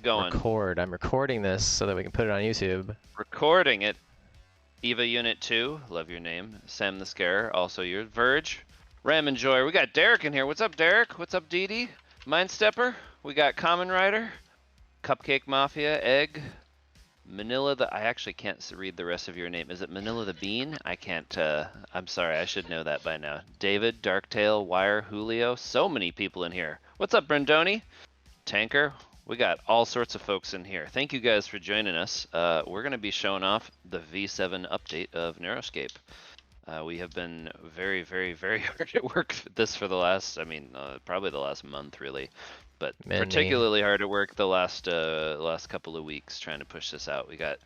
going. Record. I'm recording this so that we can put it on YouTube. Recording it. Eva Unit 2, love your name. Sam the Scare, also your Verge. Ram and Joy, we got Derek in here. What's up, Derek? What's up, Dee Dee? Mindstepper. We got Common Rider. Cupcake Mafia, Egg. Manila the... I actually can't read the rest of your name. Is it Manila the Bean? I can't, I'm sorry, I should know that by now. David, Darktail, Wire, Julio. So many people in here. What's up, Brendoni? Tanker. We got all sorts of folks in here. Thank you guys for joining us. We're going to be showing off the V7 update of Neuroscape. We have been very, very, very hard at work this for the last, probably the last month really, but particularly hard at work the last couple of weeks trying to push this out. We got,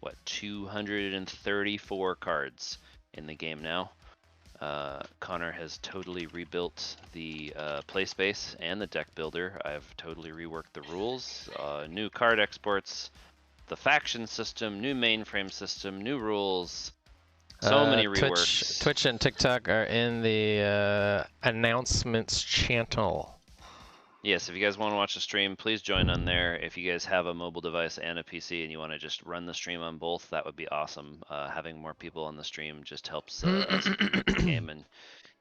what, 234 cards in the game now. Connor has totally rebuilt the play space and the deck builder. I've totally reworked the rules, new card exports, the faction system, new mainframe system, new rules. So many reworks. Twitch and TikTok are in the announcements channel. Yes, if you guys want to watch the stream, please join on there. If you guys have a mobile device and a PC and you want to just run the stream on both, that would be awesome. Having more people on the stream just helps us promote the game and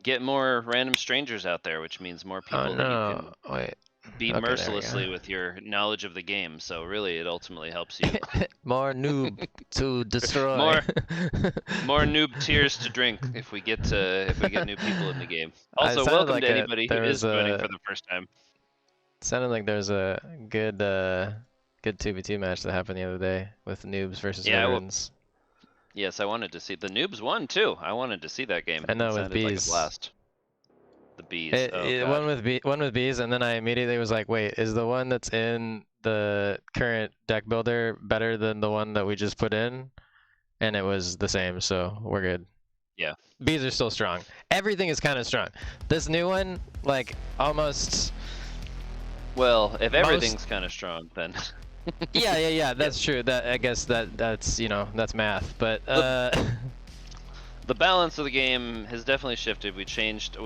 get more random strangers out there, which means more people that you can beat mercilessly with your knowledge of the game. So really, it ultimately helps you. More noob to destroy. more noob tears to drink if we get new people in the game. Also, welcome to anybody who is joining for the first time. Sounded like there's a good 2v2 match that happened the other day with noobs versus veterans. Yes, I wanted to see the noobs won too. I wanted to see that game. I know, with bees. Like a blast. The bees. One with bees, and then I immediately was like, wait, is the one that's in the current deck builder better than the one that we just put in? And it was the same, so we're good. Yeah. Bees are still strong. Everything is kind of strong. This new one, like, almost... Well, if everything's kind of strong, then... yeah, that's true. That I guess that's, you know, that's math, but... The balance of the game has definitely shifted. We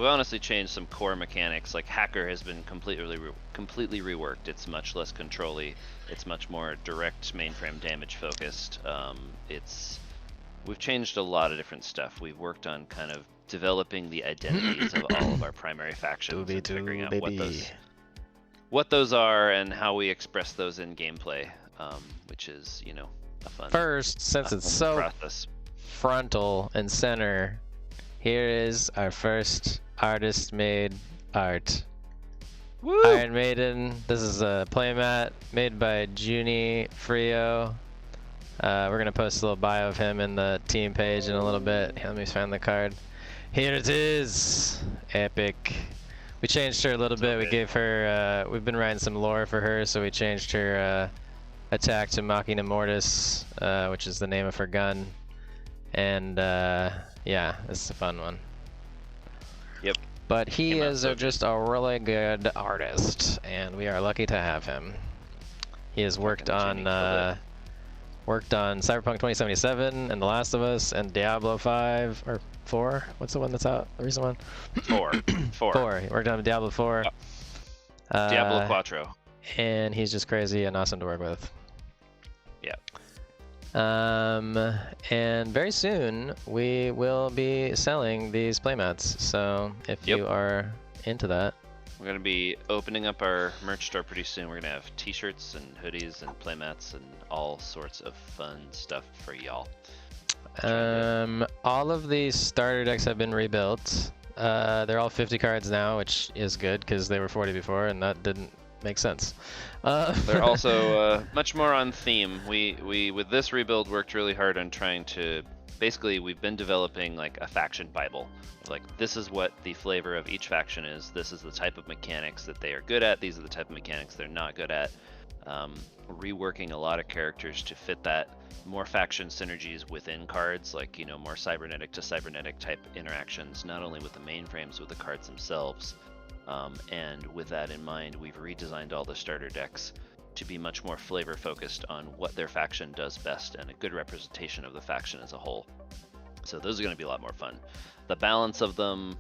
honestly changed some core mechanics. Like Hacker has been completely reworked. It's much less control-y. It's much more direct mainframe damage focused. We've changed a lot of different stuff. We've worked on kind of developing the identities of all of our primary factions and figuring out what those are and how we express those in gameplay, which is, you know, a fun First, since it's so process. Frontal and center, here is our first artist-made art. Woo! Iron Maiden. This is a playmat made by Junie Frio. We're gonna post a little bio of him in the team page in a little bit. Let me find the card. Here it is. Epic. We changed her a little bit. We gave her. We've been writing some lore for her, so we changed her attack to Machina Mortis, which is the name of her gun. And yeah, this is a fun one. Yep. But he is just a really good artist, and we are lucky to have him. He has worked on Cyberpunk 2077 and The Last of Us and Diablo 5 or 4. What's the one that's out? The recent one? 4. 4. He worked on Diablo 4. Diablo Quattro. And he's just crazy and awesome to work with. Yeah. And very soon we will be selling these playmats. So if you are into that, we're going to be opening up our merch store pretty soon. We're going to have t-shirts and hoodies and playmats and all sorts of fun stuff for y'all. All of these starter decks have been rebuilt. They're all 50 cards now, which is good because they were 40 before, and that didn't make sense. They're also much more on theme. We with this rebuild worked really hard on trying to, basically we've been developing like a faction bible. Like, this is what the flavor of each faction is. This is the type of mechanics that they are good at. These are the type of mechanics they're not good at. Reworking a lot of characters to fit that. More faction synergies within cards, like, you know, more cybernetic to cybernetic type interactions, not only with the mainframes, with the cards themselves. And with that in mind, we've redesigned all the starter decks to be much more flavor focused on what their faction does best and a good representation of the faction as a whole. So those are going to be a lot more fun. The balance of them,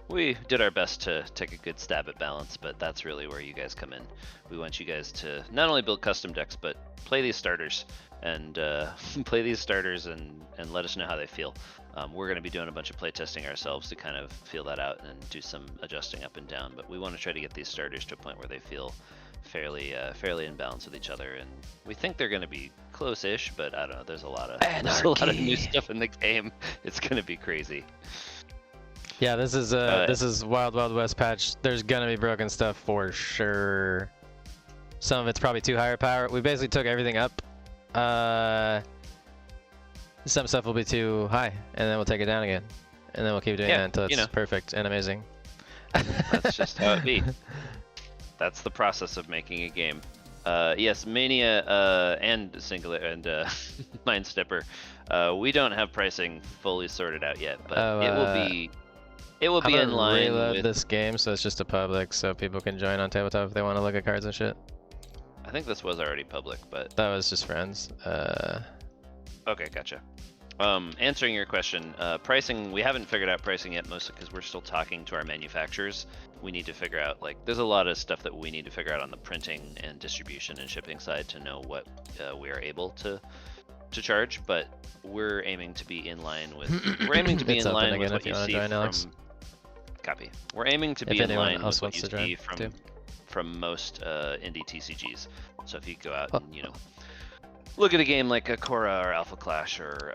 we did our best to take a good stab at balance, but that's really where you guys come in. We want you guys to not only build custom decks, but play these starters and play these starters and let us know how they feel. We're going to be doing a bunch of play testing ourselves to kind of feel that out and do some adjusting up and down. But we want to try to get these starters to a point where they feel fairly in balance with each other, and we think they're going to be close-ish. But I don't know. There's a lot of new stuff in the game. It's going to be crazy. Yeah, this is Wild Wild West patch. There's gonna be broken stuff for sure. Some of it's probably too higher power. We basically took everything up. Some stuff will be too high, and then we'll take it down again, and then we'll keep doing that until it's perfect and amazing. That's just how it be. That's the process of making a game. Yes, Mania and Singular and Mind Stepper. We don't have pricing fully sorted out yet, but it will be in line reload with this game, so it's just a public, so people can join on Tabletop if they want to look at cards and shit. I think this was already public, but that was just friends. Okay, gotcha. Answering your question, pricing, we haven't figured out pricing yet, mostly because we're still talking to our manufacturers. We need to figure out, like, there's a lot of stuff that we need to figure out on the printing and distribution and shipping side to know what we are able to charge, but we're aiming to be in line with with what you see from copy. We're aiming to be in line with what you see from most indie TCGs. So if you go out and look at a game like a Korra or Alpha Clash or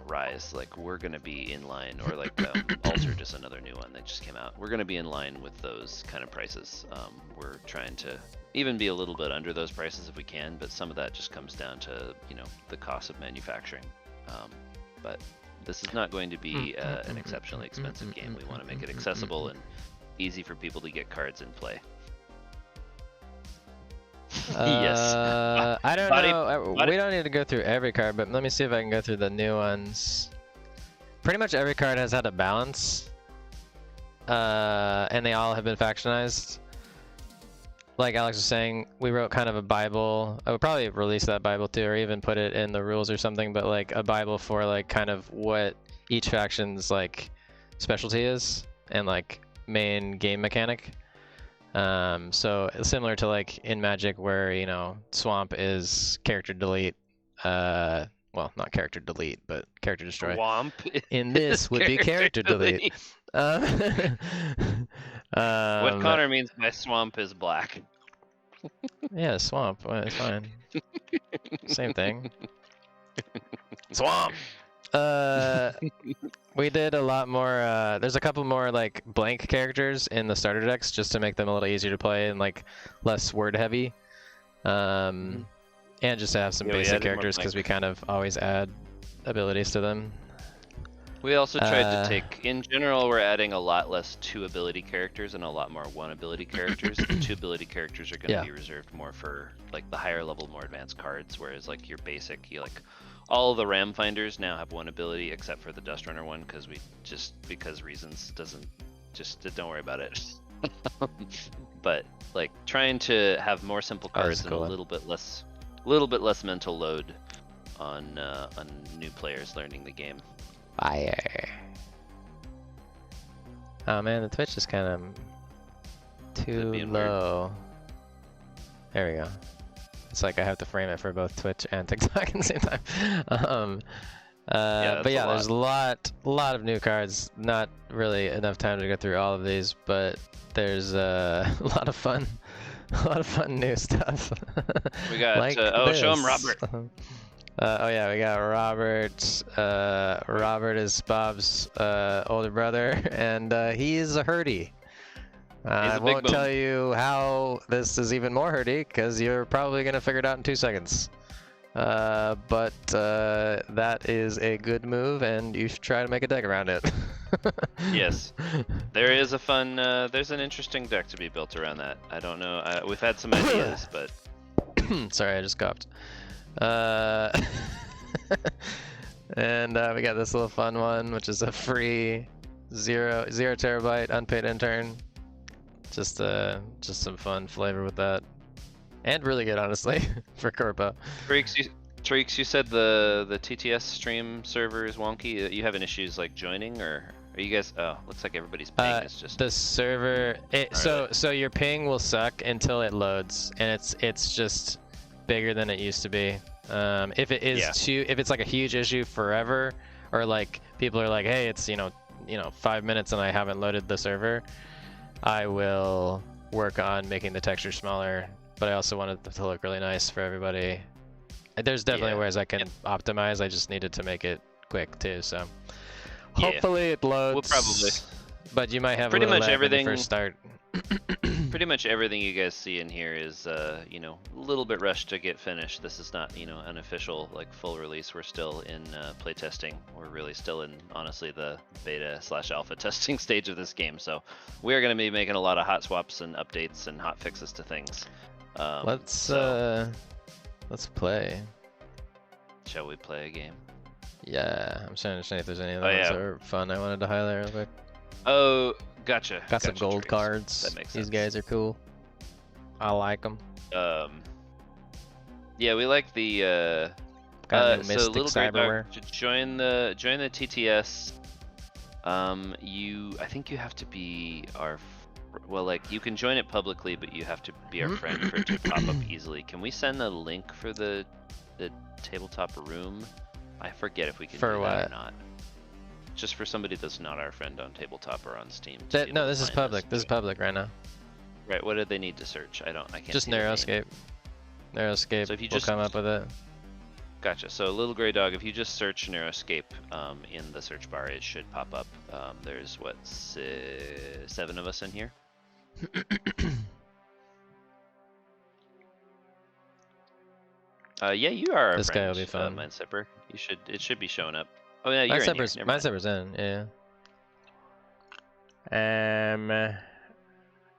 Rise, like we're gonna be in line, or like Alter, just another new one that just came out. We're gonna be in line with those kind of prices. We're trying to even be a little bit under those prices if we can, but some of that just comes down to the cost of manufacturing. But this is not going to be an exceptionally expensive game. We want to make it accessible and easy for people to get cards and play. Yes. I don't know. We don't need to go through every card, but let me see if I can go through the new ones. Pretty much every card has had a balance, and they all have been factionized. Like Alex was saying, we wrote kind of a Bible. I would probably release that Bible too, or even put it in the rules or something, but like a Bible for like kind of what each faction's like specialty is and like main game mechanic. So similar to like in Magic where, Swamp is character delete, well, not character delete, but character destroy. Swamp in this would be character delete. What Connor means by swamp is black. Yeah, swamp. Well, it's fine. Same thing. Swamp. We did a lot more. There's a couple more like blank characters in the starter decks just to make them a little easier to play and like less word heavy. And just to have some basic characters because we kind of always add abilities to them. We also tried to take, in general, we're adding a lot less 2 ability characters and a lot more 1 ability characters. The 2 ability characters are going to be reserved more for like the higher level, more advanced cards, whereas like your basic, all of the Ram Finders now have 1 ability except for the Dust Runner one because reasons don't worry about it. But like trying to have more simple cards and a little bit less mental load on new players learning the game. Fire. Oh man, the Twitch is kind of too low. There we go. It's like I have to frame it for both Twitch and TikTok at the same time. But yeah, there's a lot of new cards. Not really enough time to go through all of these, but there's a lot of fun new stuff. We got like show him Robert. Oh yeah, we got Robert. Robert is Bob's older brother, and he is a herdie. I won't tell you how this is even more herdy, because you're probably going to figure it out in 2 seconds. But that is a good move, and you should try to make a deck around it. Yes. There is a fun, there's an interesting deck to be built around that. I don't know, we've had some ideas, but... Sorry, I just coughed. And we got this little fun one, which is a free 0 terabyte unpaid intern. Just some fun flavor with that, and really good, honestly, for Corpo. Treeks, you said the TTS stream server is wonky. You having issues like joining, or Are you guys? Oh, looks like everybody's ping is just. The server. So your ping will suck until it loads, and it's just bigger than it used to be. If it is if it's like a huge issue forever, or like people are like, hey, it's 5 minutes and I haven't loaded the server, I will work on making the texture smaller. But I also want it to look really nice for everybody. There's definitely ways I can optimize. I just needed to make it quick too. So hopefully it loads. We'll probably. But you might have pretty a little much lag everything. when you first start. Pretty much everything you guys see in here is, a little bit rushed to get finished. This is not, an official, like, full release. We're still in playtesting. We're really still in, honestly, the beta/alpha testing stage of this game. So we're going to be making a lot of hot swaps and updates and hot fixes to things. Let's play. Shall we play a game? Yeah, I'm trying to see if there's any of those that are fun I wanted to highlight real quick. Oh, gotcha. Got some gold cards. That makes These sense. guys are cool. I like them. Yeah, we like the Got so Mystic little great Cyberware. dog, to join the TTS. I think you have to be our. Well, like you can join it publicly, but you have to be our friend for it to pop up easily. Can we send a link for the tabletop room? I forget if we can do that or not. Just for somebody that's not our friend on tabletop or on Steam. No, this is public. This is public right now. Right. What did they need to search? I can't. Just see the name. Neuroscape. Neuroscape. So if you will come up with it. Gotcha. So little gray dog. If you just search Neuroscape in the search bar, it should pop up. There's what 7 of us in here. Yeah, you are our This friend, guy will be fun. Mindstepper. It should be showing up. Oh yeah, you're in here. Mindstepper's in. Yeah.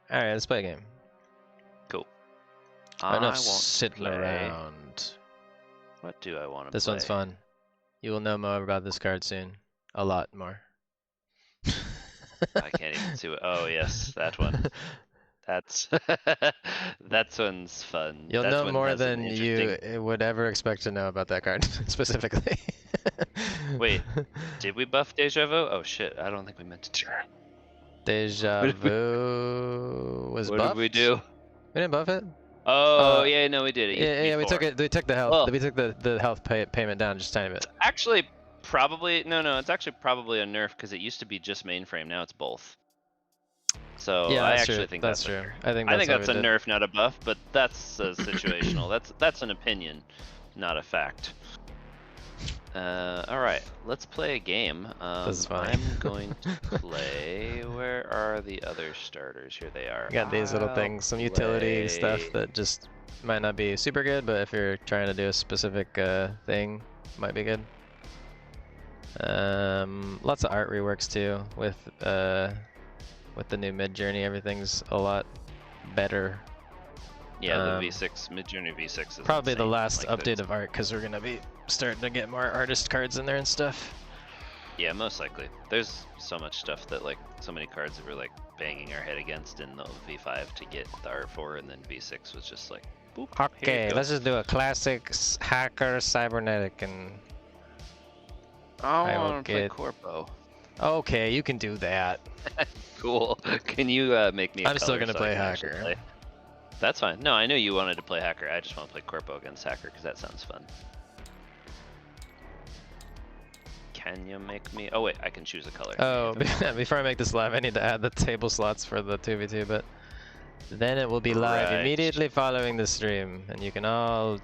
All right, let's play a game. Cool. Enough sitting around. What do I want to play? This one's fun. You will know more about this card soon. A lot more. I can't even see what. Oh yes, that one. That one's fun. You'll know more than you would ever expect to know about that card specifically. Wait, did we buff Deja Vu? Oh shit, I don't think we meant to turn. Deja Vu was buffed? What did we do? We didn't buff it? Oh yeah, no, we did it. Yeah, we took it. We took the health. Well, we took the health payment down just a tiny bit. Actually, probably no. It's actually probably a nerf because it used to be just mainframe. Now it's both. So yeah, I actually think that's true. I think that's a nerf, not a buff. But that's situational. That's an opinion, not a fact. All right, let's play a game. This is fine. I'm going to play. Where are the other starters? Here they are. You got these little things, some utility stuff that just might not be super good, but if you're trying to do a specific thing, might be good. Lots of art reworks too with the new Mid-Journey. Everything's a lot better. Yeah, the V6 Mid-Journey V6 is probably insane. the last Like, update of art because we're gonna be starting to get more artist cards in there and stuff. Yeah, most likely. There's so much stuff that like so many cards that we're like banging our head against in the V5 to get the art for, and then V6 was just like, boop. Okay, let's just do a classic hacker cybernetic and. I want to play Corpo. Okay, you can do that. Cool. Can you make me? I'm still gonna play hacker. Play? That's fine. No, I knew you wanted to play hacker. I just want to play Corpo against hacker because that sounds fun. Can you make me? Oh wait, I can choose a color. Oh, before I make this live, I need to add the table slots for the 2v2, but then it will be live immediately following the stream, and you can all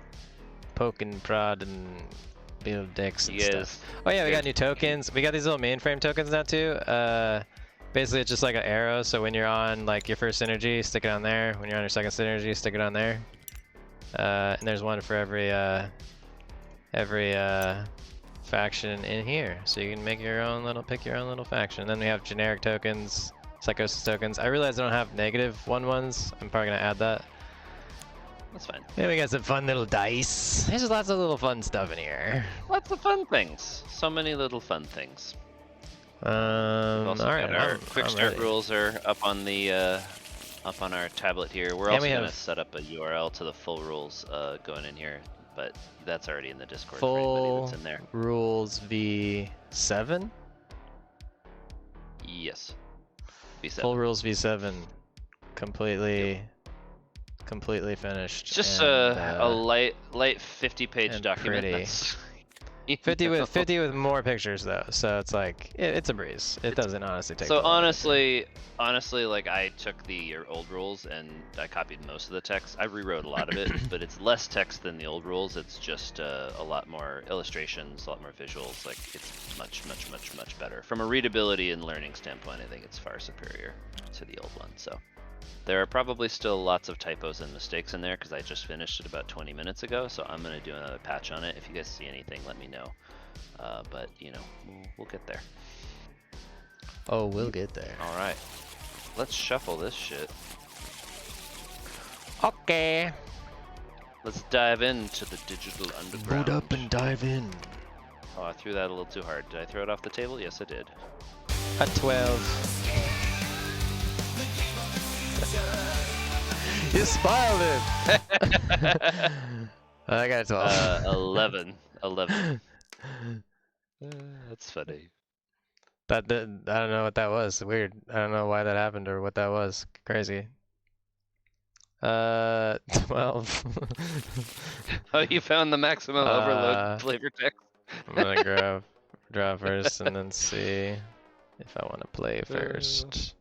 poke and prod and build decks and stuff. Oh yeah, we got new tokens. We got these little mainframe tokens now too. Basically, it's just like an arrow. So when you're on like your first synergy, stick it on there. When you're on your second synergy, stick it on there. And there's one for every faction in here. So you can make your own little, pick your own little faction. Then we have generic tokens, psychosis tokens. I realize I don't have negative 1/1s. I'm probably gonna add that. That's fine. Yeah, we got some fun little dice. There's just lots of little fun stuff in here. Lots of fun things. So many little fun things. All right. Our quick start rules are up on the up on our tablet here. We're also gonna set up a URL to the full rules going in here, but that's already in the Discord for anybody that's in there. Rules V7. Yes. V7. Full rules V7. Completely finished. It's just and, a light 50-page document. pretty. That's 50 with more pictures though, so it's like it's a breeze. It doesn't honestly take. So that long. honestly, like I took the old rules and I copied most of the text. I rewrote a lot of it, but it's less text than the old rules. It's just a lot more illustrations, a lot more visuals. Like it's much better from a readability and learning standpoint. I think it's far superior to the old one. So there are probably still lots of typos and mistakes in there because I just finished it about 20 minutes ago. So I'm gonna do another patch on it. If you guys see anything, let me know. But you know, we'll get there. Oh, we'll get there. All right, let's shuffle this shit. Okay. Let's dive into the digital underground. Boot up and dive in. Oh, I threw that a little too hard. Did I throw it off the table? Yes, I did. A 12. You spoiled it. I got a 12. 11. That's funny. I don't know what that was. Weird. I don't know why that happened or what that was. Crazy. 12. Oh, you found the maximum overload flavor text. I'm gonna draw first and then see if I want to play first.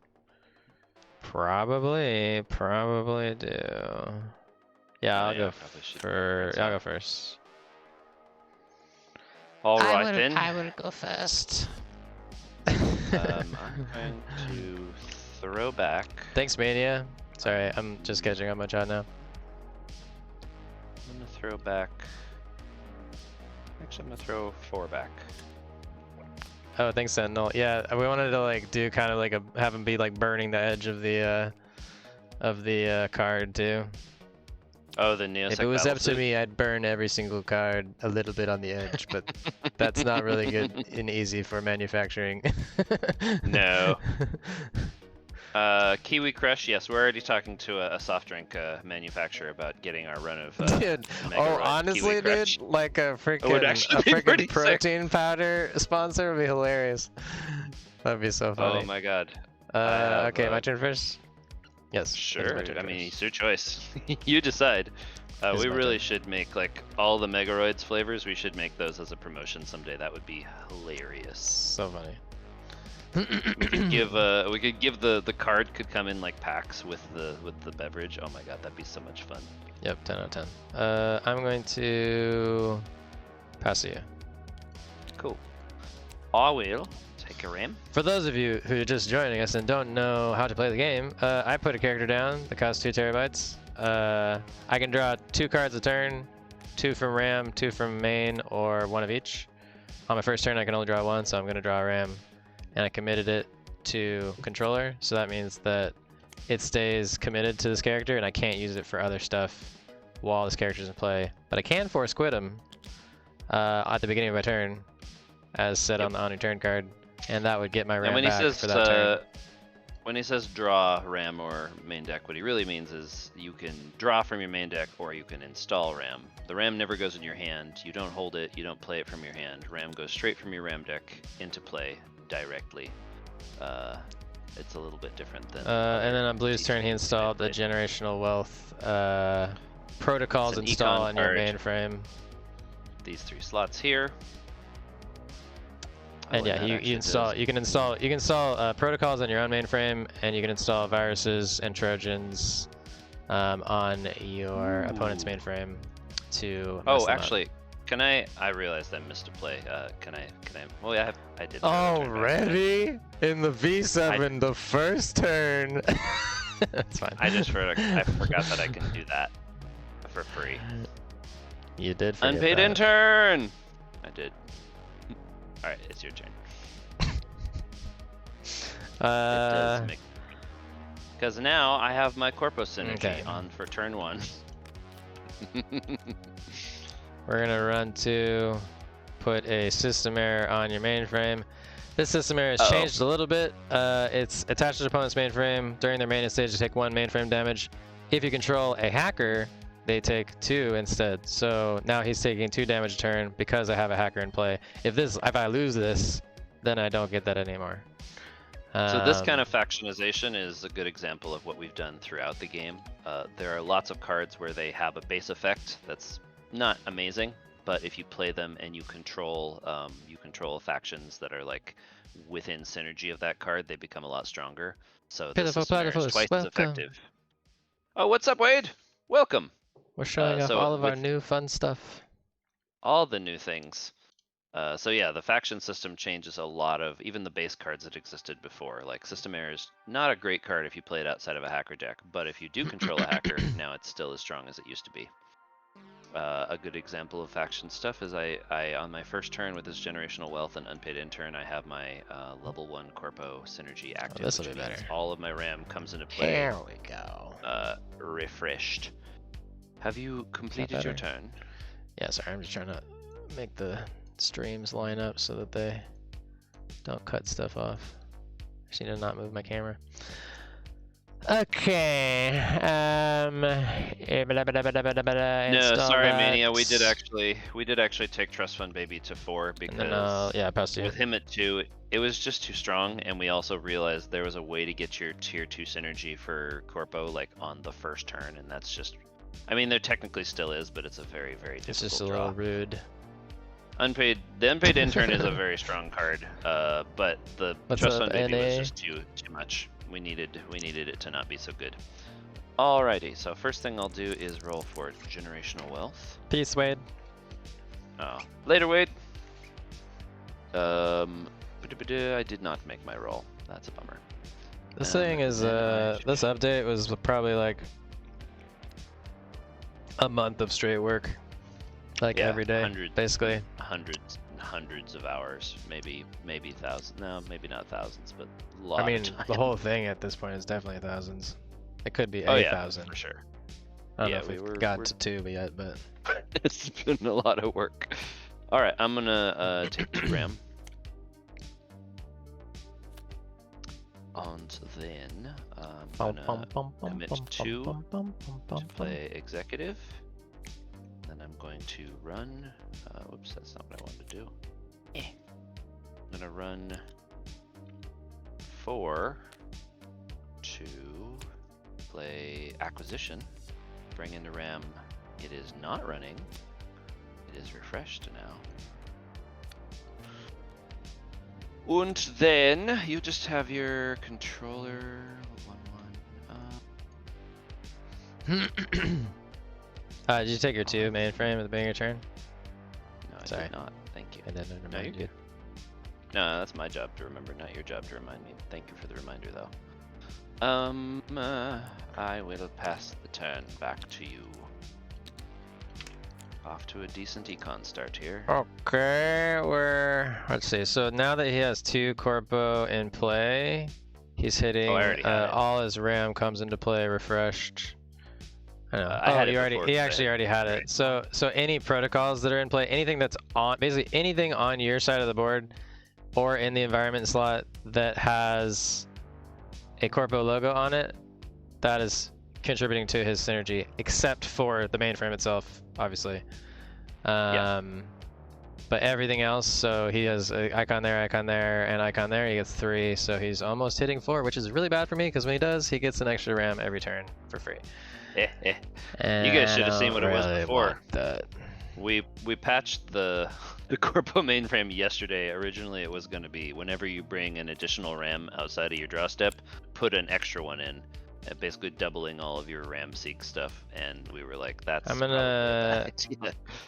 Probably do. Yeah, I'll go first. All right then. I would go first. I'm going to throw back. Thanks, Mania. Sorry, I'm just catching up my chat now. I'm gonna throw back. Actually, I'm gonna throw 4 back. Oh, thanks, Sentinel. Yeah, we wanted to like do kind of like have him be like burning the edge of the card too. Oh, the Neosec. If it was up to me, I'd burn every single card a little bit on the edge, but that's not really good and easy for manufacturing. No. Kiwi Crush, yes, we're already talking to a soft drink manufacturer about getting our run of dude, oh, honestly, dude, like a freaking protein powder sponsor would be hilarious. That'd be so funny. Oh my god. Okay, my turn first? Yes. Sure, I mean, it's your choice. You decide. We really should make like all the Megaroids flavors. We should make those as a promotion someday. That would be hilarious. So funny. We could give the card could come in like packs with the beverage. Oh my god, that'd be so much fun. Yep, 10 out of 10. I'm going to pass to you. Cool. I will take a ram. For those of you who are just joining us and don't know how to play the game, I put a character down that costs 2 terabytes. I can draw 2 cards a turn, 2 from RAM, 2 from main, or 1 of each. On my first turn, I can only draw 1, so I'm going to draw a RAM. And I committed it to controller, so that means that it stays committed to this character and I can't use it for other stuff while this character's in play. But I can force quit him at the beginning of my turn, as said on the on-your-turn card, and that would get my RAM back for that turn. When he says draw RAM or main deck, what he really means is you can draw from your main deck or you can install RAM. The RAM never goes in your hand. You don't hold it, you don't play it from your hand. RAM goes straight from your RAM deck into play directly. It's a little bit different than and then on Blue's turn he installed the generational wealth protocols install on your mainframe. These 3 slots here. And yeah, you can install protocols on your own mainframe, and you can install viruses and trojans on your opponent's mainframe to mess them actually up. Can I realized I missed a play. Can I well, yeah, I did. Already? In the V7, the first turn. That's fine. I forgot that I can do that for free. You did forget Unpaid that. intern! I did. Alright, it's your turn. Because now I have my Corpo Synergy on for turn 1. We're gonna run to put a system error on your mainframe. This system error has changed a little bit. It's attached to the opponent's mainframe. During their maintenance stage, they take 1 mainframe damage. If you control a hacker, they take 2 instead. So now he's taking 2 damage a turn because I have a hacker in play. If I lose this, then I don't get that anymore. So this kind of factionization is a good example of what we've done throughout the game. There are lots of cards where they have a base effect that's not amazing, but if you play them and you control factions that are like within synergy of that card, they become a lot stronger. So this system is twice as effective. Oh, what's up, Wade? Welcome. We're showing off all of our new fun stuff. All the new things. So yeah, the faction system changes a lot of even the base cards that existed before. Like System Heir is not a great card if you play it outside of a hacker deck, but if you do control a hacker, now it's still as strong as it used to be. A good example of faction stuff is I on my first turn with this Generational Wealth and Unpaid Intern, I have my level 1 Corpo Synergy active. Oh, this will be better. All of my RAM comes into play. There we go. Refreshed. Have you completed your turn? Yeah, sorry, I'm just trying to make the streams line up so that they don't cut stuff off. I just need to not move my camera. Okay. No, sorry, Mania. We did actually take Trust Fund Baby to 4 because yeah, past you. With him at 2, it was just too strong, and we also realized there was a way to get your tier 2 synergy for Corpo like on the first turn, and that's just, I mean, there technically still is, but it's a very, very difficult It's just a draw. little rude. The Unpaid Intern is a very strong card, but the Trust Fund Baby was just too much. We needed it to not be so good. Alrighty, so first thing I'll do is roll for Generational Wealth. Peace, Wade. Oh, later, Wade. I did not make my roll. That's a bummer. This thing is this update was probably like a month of straight work, like every day, basically. Hundreds of hours, maybe thousands. No, maybe not thousands, but a lot. I mean, the whole thing at this point is definitely thousands. It could be 8,000 for sure. I don't know if we've gotten to 2 yet, but it's been a lot of work. All right, I'm gonna take 2 RAM, and then I'm gonna commit 2 to play Executive. Then I'm going to run. Whoops, that's not what I wanted to do. I'm gonna run 4 to play Acquisition. Bring into RAM. It is not running. It is refreshed now. And then you just have your controller. 1/1. Did you take your 2 mainframe at the beginning of your turn? No, I Sorry. did not. Thank you. I didn't remind you. No, that's my job to remember, not your job to remind me. Thank you for the reminder, though. I will pass the turn back to you. Off to a decent econ start here. Okay, let's see. So now that he has 2 Corpo in play, he's hitting all his RAM comes into play refreshed. I know. He actually already had it. So any protocols that are in play, anything that's on, basically anything on your side of the board or in the environment slot that has a Corpo logo on it, that is contributing to his synergy, except for the mainframe itself, obviously. But everything else, so he has an icon there, and icon there, he gets 3, so he's almost hitting 4, which is really bad for me, because when he does, he gets an extra RAM every turn for free. You guys should have seen what it was before. That. We patched the Corpo mainframe yesterday. Originally it was going to be whenever you bring an additional RAM outside of your draw step, put an extra one in, basically doubling all of your RAM seek stuff. And we were like, that's I'm gonna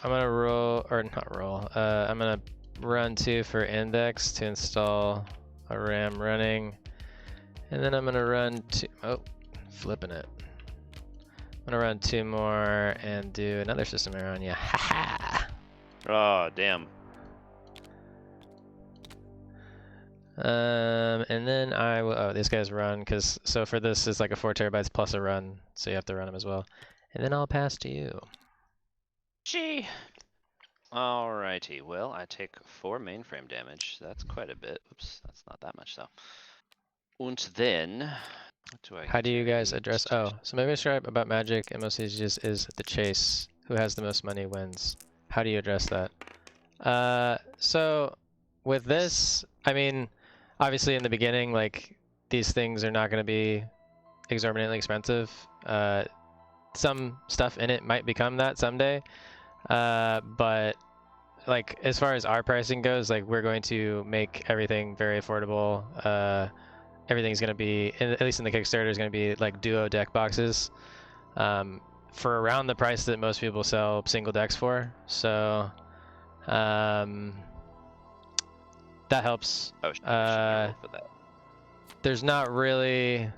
roll, or not roll. I'm gonna run 2 for index to install a RAM running, and then I'm gonna run 2. Oh, flipping it. I'm gonna run 2 more and do another system error on you. Haha. Oh, damn. And then I will. Oh, these guys run because so for this it's like a 4 terabytes plus a run, so you have to run them as well. And then I'll pass to you. Gee. Alrighty. Well, I take 4 mainframe damage. That's quite a bit. Oops, that's not that much though. And then. How do you guys address? Oh, so maybe describe about Magic and most just is the chase. Who has the most money wins. How do you address that? So with this, I mean, obviously in the beginning, like these things are not going to be exorbitantly expensive. Some stuff in it might become that someday, but like as far as our pricing goes, like we're going to make everything very affordable. Everything's going to be, at least in the Kickstarter, is going to be like duo deck boxes for around the price that most people sell single decks for. So that helps. Oh, should roll for that. There's not really,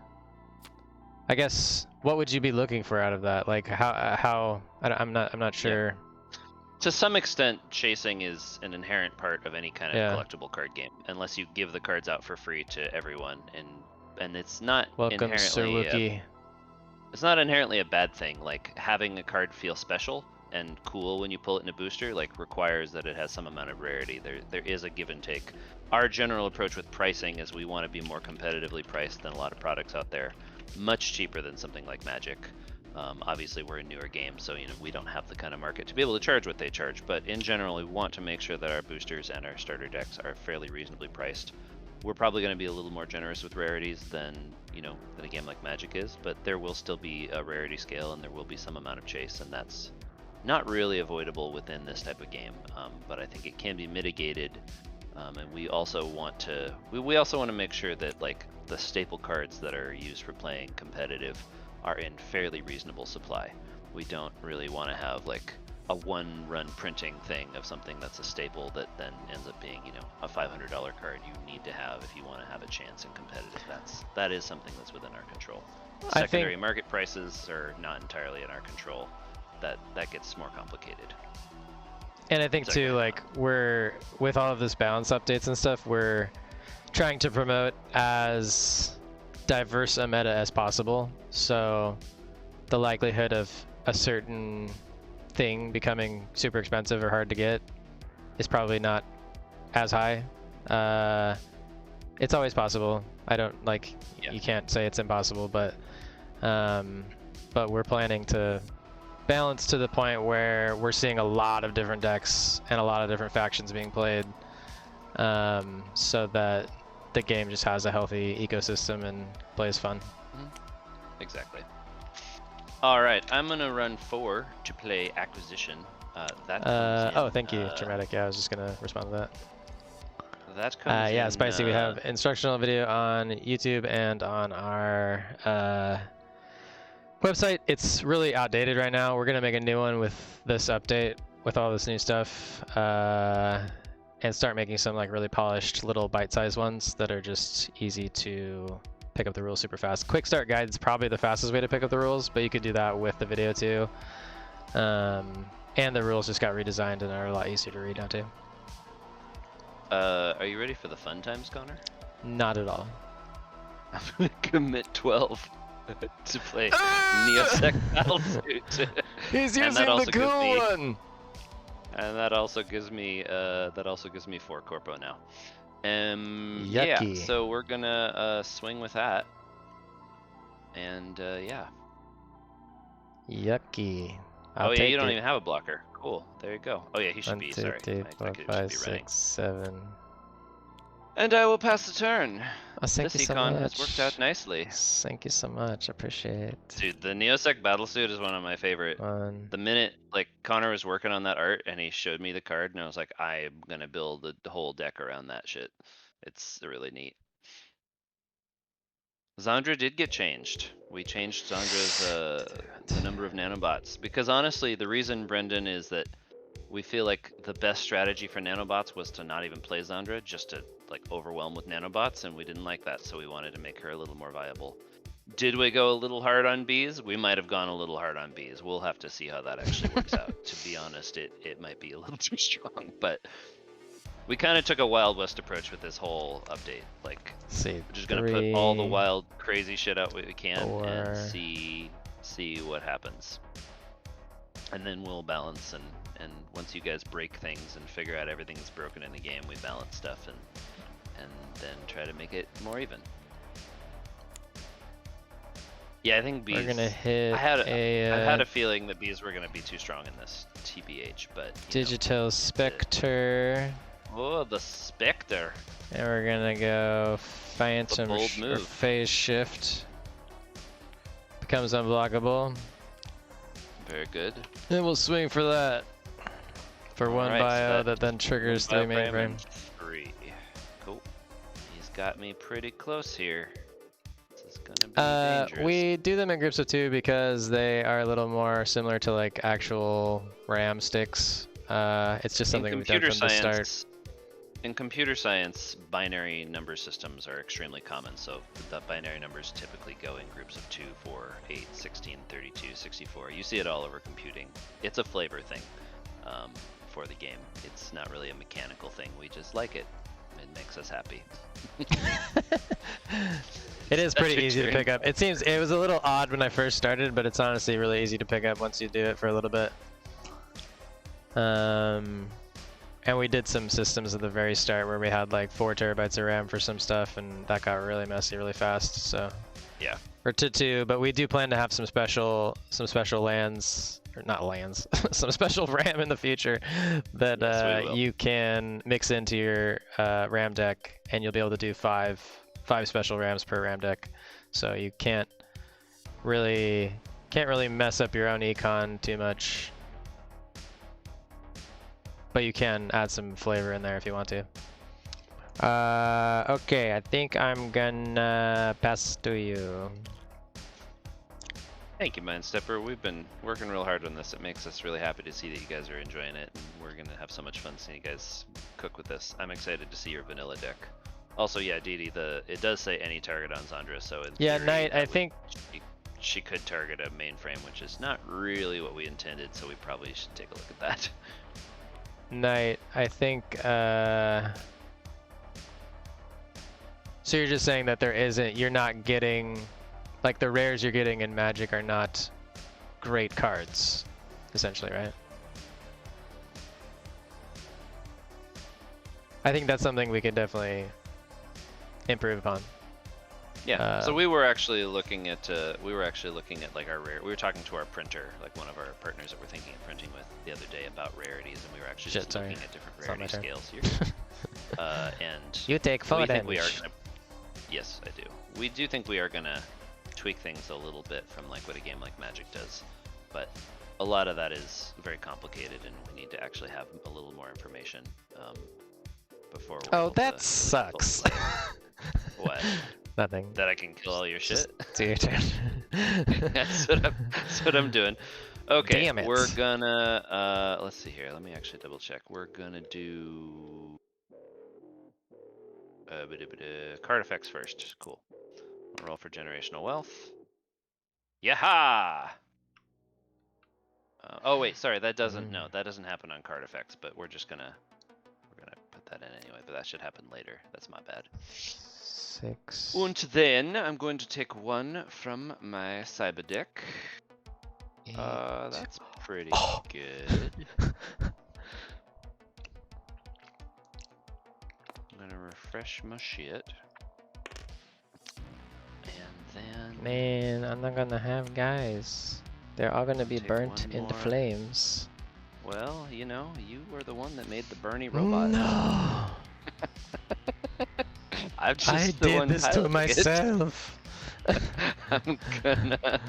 I guess, what would you be looking for out of that? Like I'm not sure. Yeah. To some extent, chasing is an inherent part of any kind of collectible card game, unless you give the cards out for free to everyone, and it's not Welcome, Sir Wookie. It's not inherently a bad thing. Like having a card feel special and cool when you pull it in a booster, like requires that it has some amount of rarity. There is a give and take. Our general approach with pricing is we want to be more competitively priced than a lot of products out there, much cheaper than something like Magic. Obviously, we're a newer game, so we don't have the kind of market to be able to charge what they charge. But in general, we want to make sure that our boosters and our starter decks are fairly reasonably priced. We're probably going to be a little more generous with rarities than than a game like Magic is, but there will still be a rarity scale and there will be some amount of chase, and that's not really avoidable within this type of game. But I think it can be mitigated, and we also want to make sure that like the staple cards that are used for playing competitive are in fairly reasonable supply. We don't really want to have like a one-run printing thing of something that's a staple that then ends up being, a $500 card you need to have if you want to have a chance in competitive. That is something that's within our control. Secondary market prices are not entirely in our control. That gets more complicated. And I think too, like we're with all of this balance updates and stuff, we're trying to promote as diverse a meta as possible. So the likelihood of a certain thing becoming super expensive or hard to get is probably not as high. It's always possible. I don't you can't say it's impossible, but we're planning to balance to the point where we're seeing a lot of different decks and a lot of different factions being played, so that the game just has a healthy ecosystem and plays fun. Exactly. All right, I'm gonna run 4 to play Acquisition. Oh, thank you, Dramatic. Yeah, I was just gonna respond to that. That comes yeah, Spicy. We have instructional video on YouTube and on our website. It's really outdated right now. We're gonna make a new one with this update, with all this new stuff, and start making some like really polished little bite-sized ones that are just easy to pick up the rules super fast. Quick start guide is probably the fastest way to pick up the rules, but you could do that with the video too. And the rules just got redesigned and are a lot easier to read now too. Are you ready for the fun times, Connor? Not at all. I'm gonna commit 12 to play Neosec Battlesuit. He's using the cool one. And that also gives me 4 corpo now. Yucky. Yeah, so we're gonna swing with that. And yeah. Yucky. Oh yeah, you don't even have a blocker. Cool. There you go. Oh yeah, he should 1, be. 2, Sorry. 3, 4, 5, 6, 7. And I will pass the turn. Oh, thank you so econ much. has worked out nicely. Thank you so much. I appreciate it. Dude, the Neosec Battlesuit is one of my favorite. The minute like Connor was working on that art and he showed me the card, and I was like, I'm gonna build the whole deck around that shit. It's really neat. Zandra did get changed. We changed Zandra's the number of nanobots, because honestly, the reason, Brendan, is that we feel like the best strategy for nanobots was to not even play Zandra, just to like overwhelm with nanobots, and we didn't like that, so we wanted to make her a little more viable. Did we go a little hard on bees? We might have gone a little hard on bees. We'll have to see how that actually works out. To be honest, it might be a little too strong, but we kind of took a Wild West approach with this whole update. Like, we're just gonna put all the wild, crazy shit out we can and see what happens. And then we'll balance, and once you guys break things and figure out everything that's broken in the game, we balance stuff and then try to make it more even. Yeah, I think bees. We're gonna hit. I had a feeling that bees were gonna be too strong in this, TBH, but Digital Spectre. Oh, the Spectre. And we're gonna go Phantom bold or move. Phase Shift. Becomes unblockable. Very good. And we'll swing for that. For one Alright, so bio that then triggers 3 mainframe. and 3. Cool. He's got me pretty close here. This is gonna be dangerous. We do them in groups of 2 because they are a little more similar to like actual RAM sticks. It's just something we've done from the start. In computer science, binary number systems are extremely common. So the binary numbers typically go in groups of 2, 4, 8, 16, 32, 64. You see it all over computing. It's a flavor thing for the game. It's not really a mechanical thing. We just like it. It makes us happy. It is pretty easy to pick up. It was a little odd when I first started, but it's honestly really easy to pick up once you do it for a little bit. And we did some systems at the very start where we had like 4 terabytes of RAM for some stuff, and that got really messy really fast. So yeah, or to 2, but we do plan to have some special lands, or not lands, some special RAM in the future that yes, you can mix into your RAM deck, and you'll be able to do 5 special RAMs per RAM deck. So you can't really mess up your own econ too much. But you can add some flavor in there if you want to. Okay, I think I'm gonna pass to you. Thank you, Mindstepper. We've been working real hard on this. It makes us really happy to see that you guys are enjoying it, and we're gonna have so much fun seeing you guys cook with this. I'm excited to see your vanilla deck. Also, yeah, Dee Dee, it does say any target on Zandra, so in yeah, theory, Knight, I think she could target a mainframe, which is not really what we intended, so we probably should take a look at that. Knight, I think, so you're just saying that you're not getting, like the rares you're getting in Magic are not great cards, essentially, right? I think that's something we could definitely improve upon. Yeah. So we were actually looking at like our rare. We were talking to our printer, like one of our partners that we're thinking of printing with the other day about rarities, and we were actually just looking at different rarity scales here. And you take 4 damage. We are gonna, yes, I do. We do think we are gonna tweak things a little bit from like what a game like Magic does, but a lot of that is very complicated, and we need to actually have a little more information before. Oh, that sucks. What? Nothing. That I can kill all your shit? It's your turn. that's what I'm doing. Okay, damn it. We're gonna, let's see here. Let me actually double check. We're gonna do card effects first. Cool. I'll roll for generational wealth. Yaha! Oh wait, sorry. That doesn't happen on card effects. But we're gonna put that in anyway. But that should happen later. That's my bad. 6. And then I'm going to take 1 from my cyber deck. 8. That's pretty good. I'm gonna refresh my shit. And then... Man, I'm not gonna have guys. They're all gonna be burnt into flames. Well, you know, you were the one that made the Bernie robot. No! I did this to myself. I'm gonna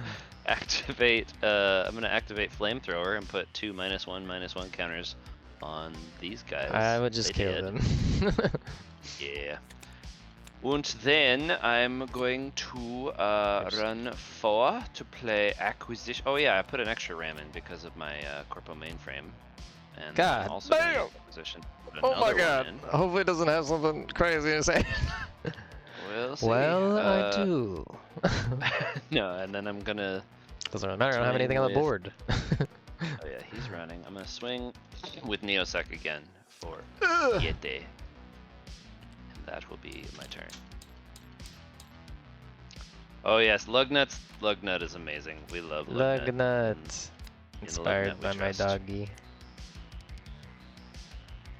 activate flamethrower and put 2 -1/-1 counters on these guys. I would just kill them. Yeah. And then I'm going to run 4 to play acquisition. Oh yeah, I put an extra RAM in because of my Corpo mainframe. And God I'm also doing acquisition. Oh my god. Hopefully it doesn't have something crazy to say. We'll see. Well, I do. No, and then I'm gonna... Doesn't really matter, I don't have anything on the board. Oh yeah, he's running. I'm gonna swing with Neosec again for Yete. And that will be my turn. Oh yes, Lugnut. Lugnut is amazing. We love Lugnut. Lugnut. Inspired by my doggy.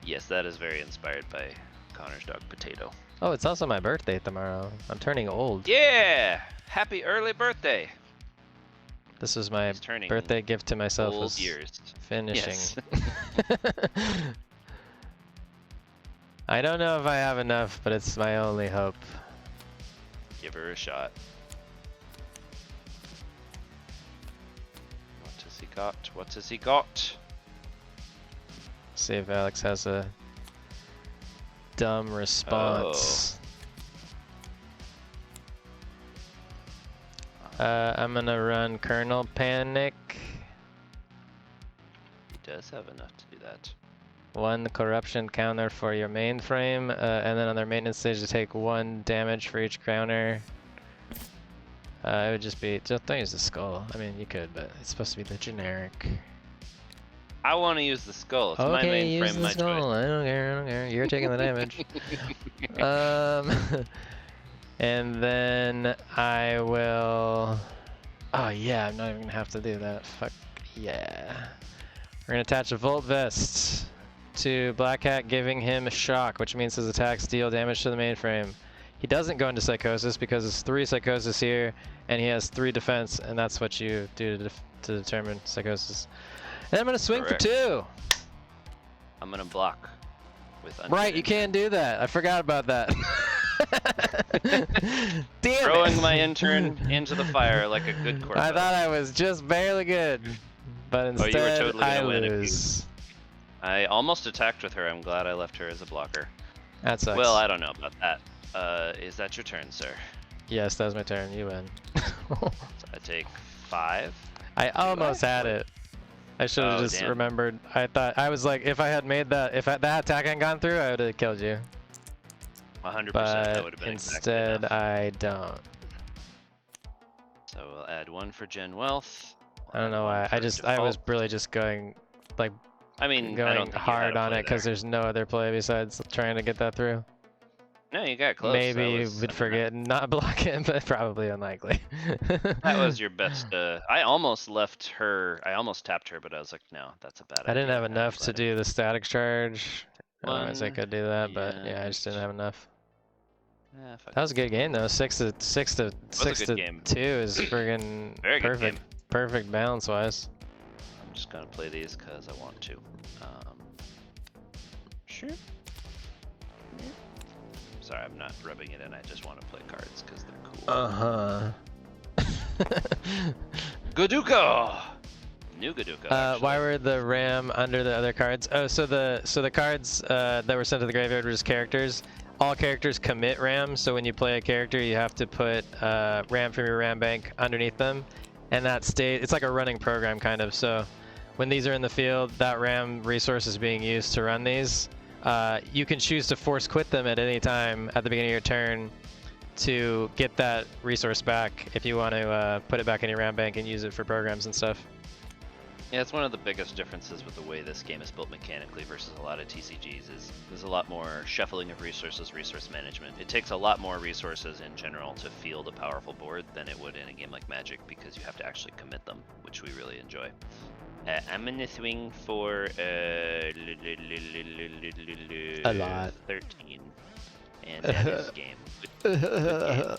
Yes, that is very inspired by Connor's dog Potato. Oh, it's also my birthday tomorrow. I'm turning old. Yeah! Happy early birthday! This is my birthday gift to myself. Old years. Finishing. Yes. I don't know if I have enough, but it's my only hope. Give her a shot. What has he got? What has he got? See if Alex has a dumb response. I'm gonna run Kernel Panic. He does have enough to do that. 1 corruption counter for your mainframe, and then on their maintenance stage to take 1 damage for each counter. It would just be, just don't use the skull. I mean, you could, but it's supposed to be the generic. I want to use the skull. It's my Okay, use mainframe, the my skull. choice. I don't care. You're taking the damage. And then I will. Oh yeah, I'm not even gonna have to do that. Fuck yeah. We're gonna attach a Volt Vest to Black Hat, giving him a shock, which means his attacks deal damage to the mainframe. He doesn't go into Psychosis because it's 3 Psychosis here, and he has 3 defense, and that's what you do to determine Psychosis. And I'm gonna swing Correct. for 2. I'm gonna block with Right, you can't do that. I forgot about that. Damn Throwing it. my intern into the fire like a good corpo. I thought I was just barely good, but instead you were totally I gonna win if you- lose. I almost attacked with her. I'm glad I left her as a blocker. That sucks. Well, I don't know about that. Is that your turn, sir? Yes, that was my turn. You win. So I take 5. I almost had it. I should have Oh, just damn. remembered. I thought I was like, if I had made that, if that attack hadn't gone through, I would have killed you. 100%. That But would have been instead, exactly enough. I don't. So we'll add 1 for Gen Wealth. I don't know why. I was default. really just going, like, I mean, I don't going think you had hard a on play it because there. there's no other play besides trying to get that through. No, you got close. Maybe That you was- would forget and not block it, but probably unlikely. That was your best. I almost left her. I almost tapped her, but I was like, no, that's a bad idea. I didn't have I'm enough to glad I- do the static charge. Otherwise I 1, could do that, but yeah, I and- just didn't have enough. fuck That was a good game though. 6 to good game. 2 is friggin' Very good perfect. game. Perfect balance wise. I'm just gonna play these because I want to. Sure. Sorry, I'm not rubbing it in. I just want to play cards because they're cool. Gaduka! New Gaduka. Why were the RAM under the other cards? Oh, so the cards that were sent to the graveyard were just characters. All characters commit RAM, so when you play a character, you have to put RAM from your RAM bank underneath them, and that stays. It's like a running program kind of. So when these are in the field, that RAM resource is being used to run these. You can choose to force quit them at any time at the beginning of your turn to get that resource back if you want to put it back in your RAM bank and use it for programs and stuff. Yeah, it's one of the biggest differences with the way this game is built mechanically versus a lot of TCGs is there's a lot more shuffling of resources, resource management. It takes a lot more resources in general to field a powerful board than it would in a game like Magic because you have to actually commit them, which we really enjoy. I'm gonna swing for A lot. 13, and that is game. Good game.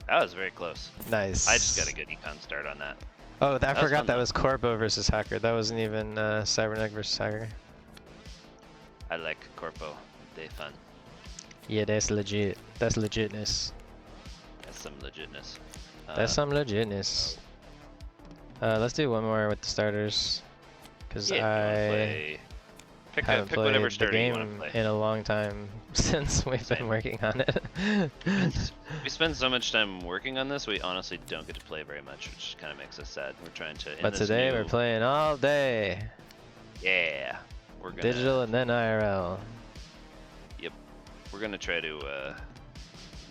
That was very close. Nice. I just got a good econ start on that. Oh, I was forgot fun, that though. was Corpo versus Hacker. That wasn't even Cybernetic versus Hacker. I like Corpo. They fun. Yeah, that's legit. That's legitness. That's some legitness. That's some legitness. Let's do one more with the starters, because Yeah, I haven't pick played whatever the starter you want game to play. in a long time since we've been Same. working on it. We spend so much time working on this, we honestly don't get to play very much, which kind of makes us sad. We're trying to. in But this today new- we're playing all day. Yeah, we're gonna. Digital and then IRL. We're gonna try to.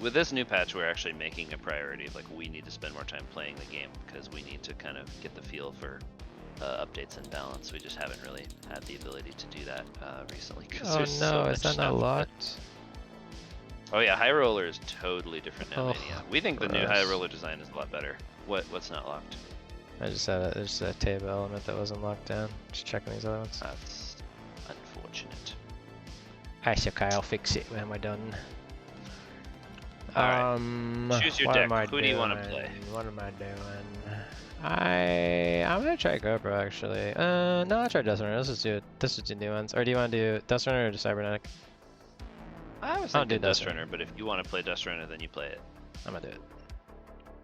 With this new patch, we're actually making a priority. Like we need to spend more time playing the game because we need to kind of get the feel for updates and balance. We just haven't really had the ability to do that recently. 'Cause Oh there's so no, much is that stuff. not locked? Oh yeah, High Roller is totally different now, Oh, Mania. We think the new gross. High Roller design is a lot better. What's not locked? I just had there's a table element that wasn't locked down. Just checking these other ones. That's unfortunate. Okay, I'll fix it when we're done. Alright. Choose your what deck. am I Who do you wanna doing? play? What am I doing? I'm gonna try GoPro actually. No, I'll try Dust Runner. Let's just do it. Let's just do new ones. Or do you want to do Dust Runner or just Cybernetic? I was I'll thinking do Dust Dust Runner, but if you want to play Dust Runner, then you play it. I'm gonna do it.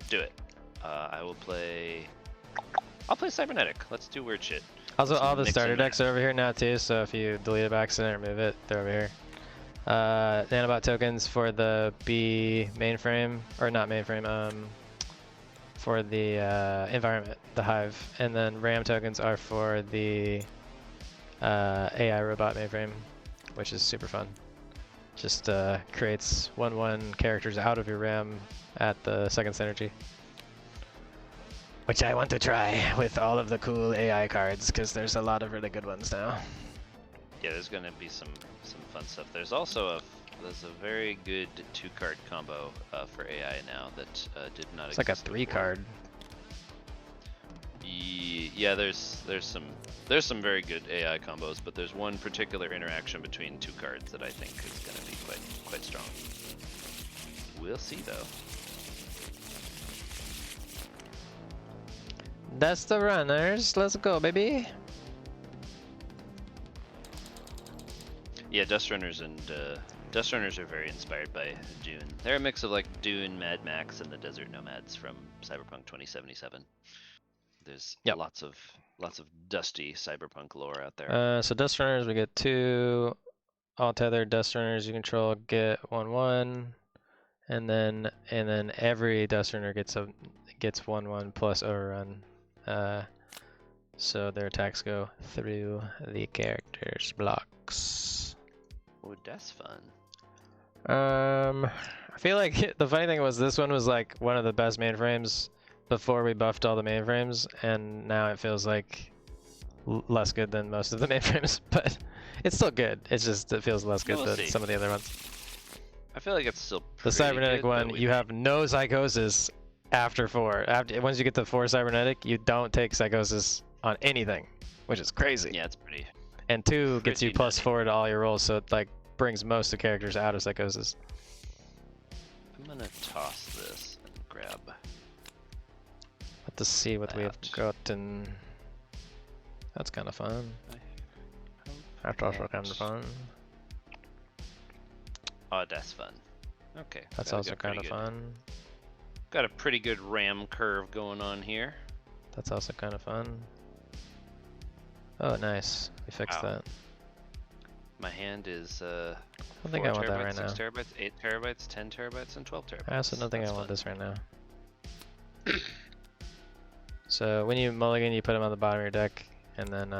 Do it. I will play. I'll play Cybernetic. Let's do weird shit. Also, Let's all the mix starter and decks match. are over here now too, so if you delete it by accident or move it, they're over here. Nanobot tokens for the B mainframe, or not mainframe, for the environment, the Hive. And then RAM tokens are for the AI robot mainframe, which is super fun. Just creates 1/1 characters out of your RAM at the second synergy. Which I want to try with all of the cool AI cards, because there's a lot of really good ones now. Yeah, there's gonna be some fun stuff. There's also there's a very good 2-card combo for AI now that did not It's exist like a before. 3-card. Yeah, there's some very good AI combos, but there's one particular interaction between 2 cards that I think is gonna be quite strong. We'll see though. That's the runners. Let's go, baby. Yeah, Dust Runners are very inspired by Dune. They're a mix of like Dune, Mad Max, and the Desert Nomads from Cyberpunk 2077. There's Yep. lots of dusty cyberpunk lore out there. So Dust Runners, we get 2 all-tethered Dust Runners you control get 1/1, and then every Dust Runner gets 1/1 plus overrun. So their attacks go through the character's blocks. Oh, that's fun. I feel like the funny thing was this one was like one of the best mainframes before we buffed all the mainframes, and now it feels like less good than most of the mainframes, but it's still good. It's just it feels less good We'll than see. some of the other ones. I feel like it's still The pretty cybernetic good, one, but you have no psychosis after 4. Once you get to 4 cybernetic, you don't take psychosis on anything, which is crazy. yeah, it's pretty. And 2 gets you pretty nutty. +4 to all your rolls, so it like brings most of the characters out of psychosis. I'm gonna toss this and grab. Let's see what we have That. gotten. That's kind of fun. That's also kind of fun. Oh, that's fun. Okay. That's gotta also get kind of pretty good. fun. Got a pretty good RAM curve going on here. That's also kind of fun. Oh, nice. We fixed Wow. that. My hand is I don't think I 4 want that terabytes, right 6 now. terabytes, 8 terabytes, 10 terabytes, and 12 terabytes. I also don't think That's I want fun. this right now. So when you mulligan, you put them on the bottom of your deck, and then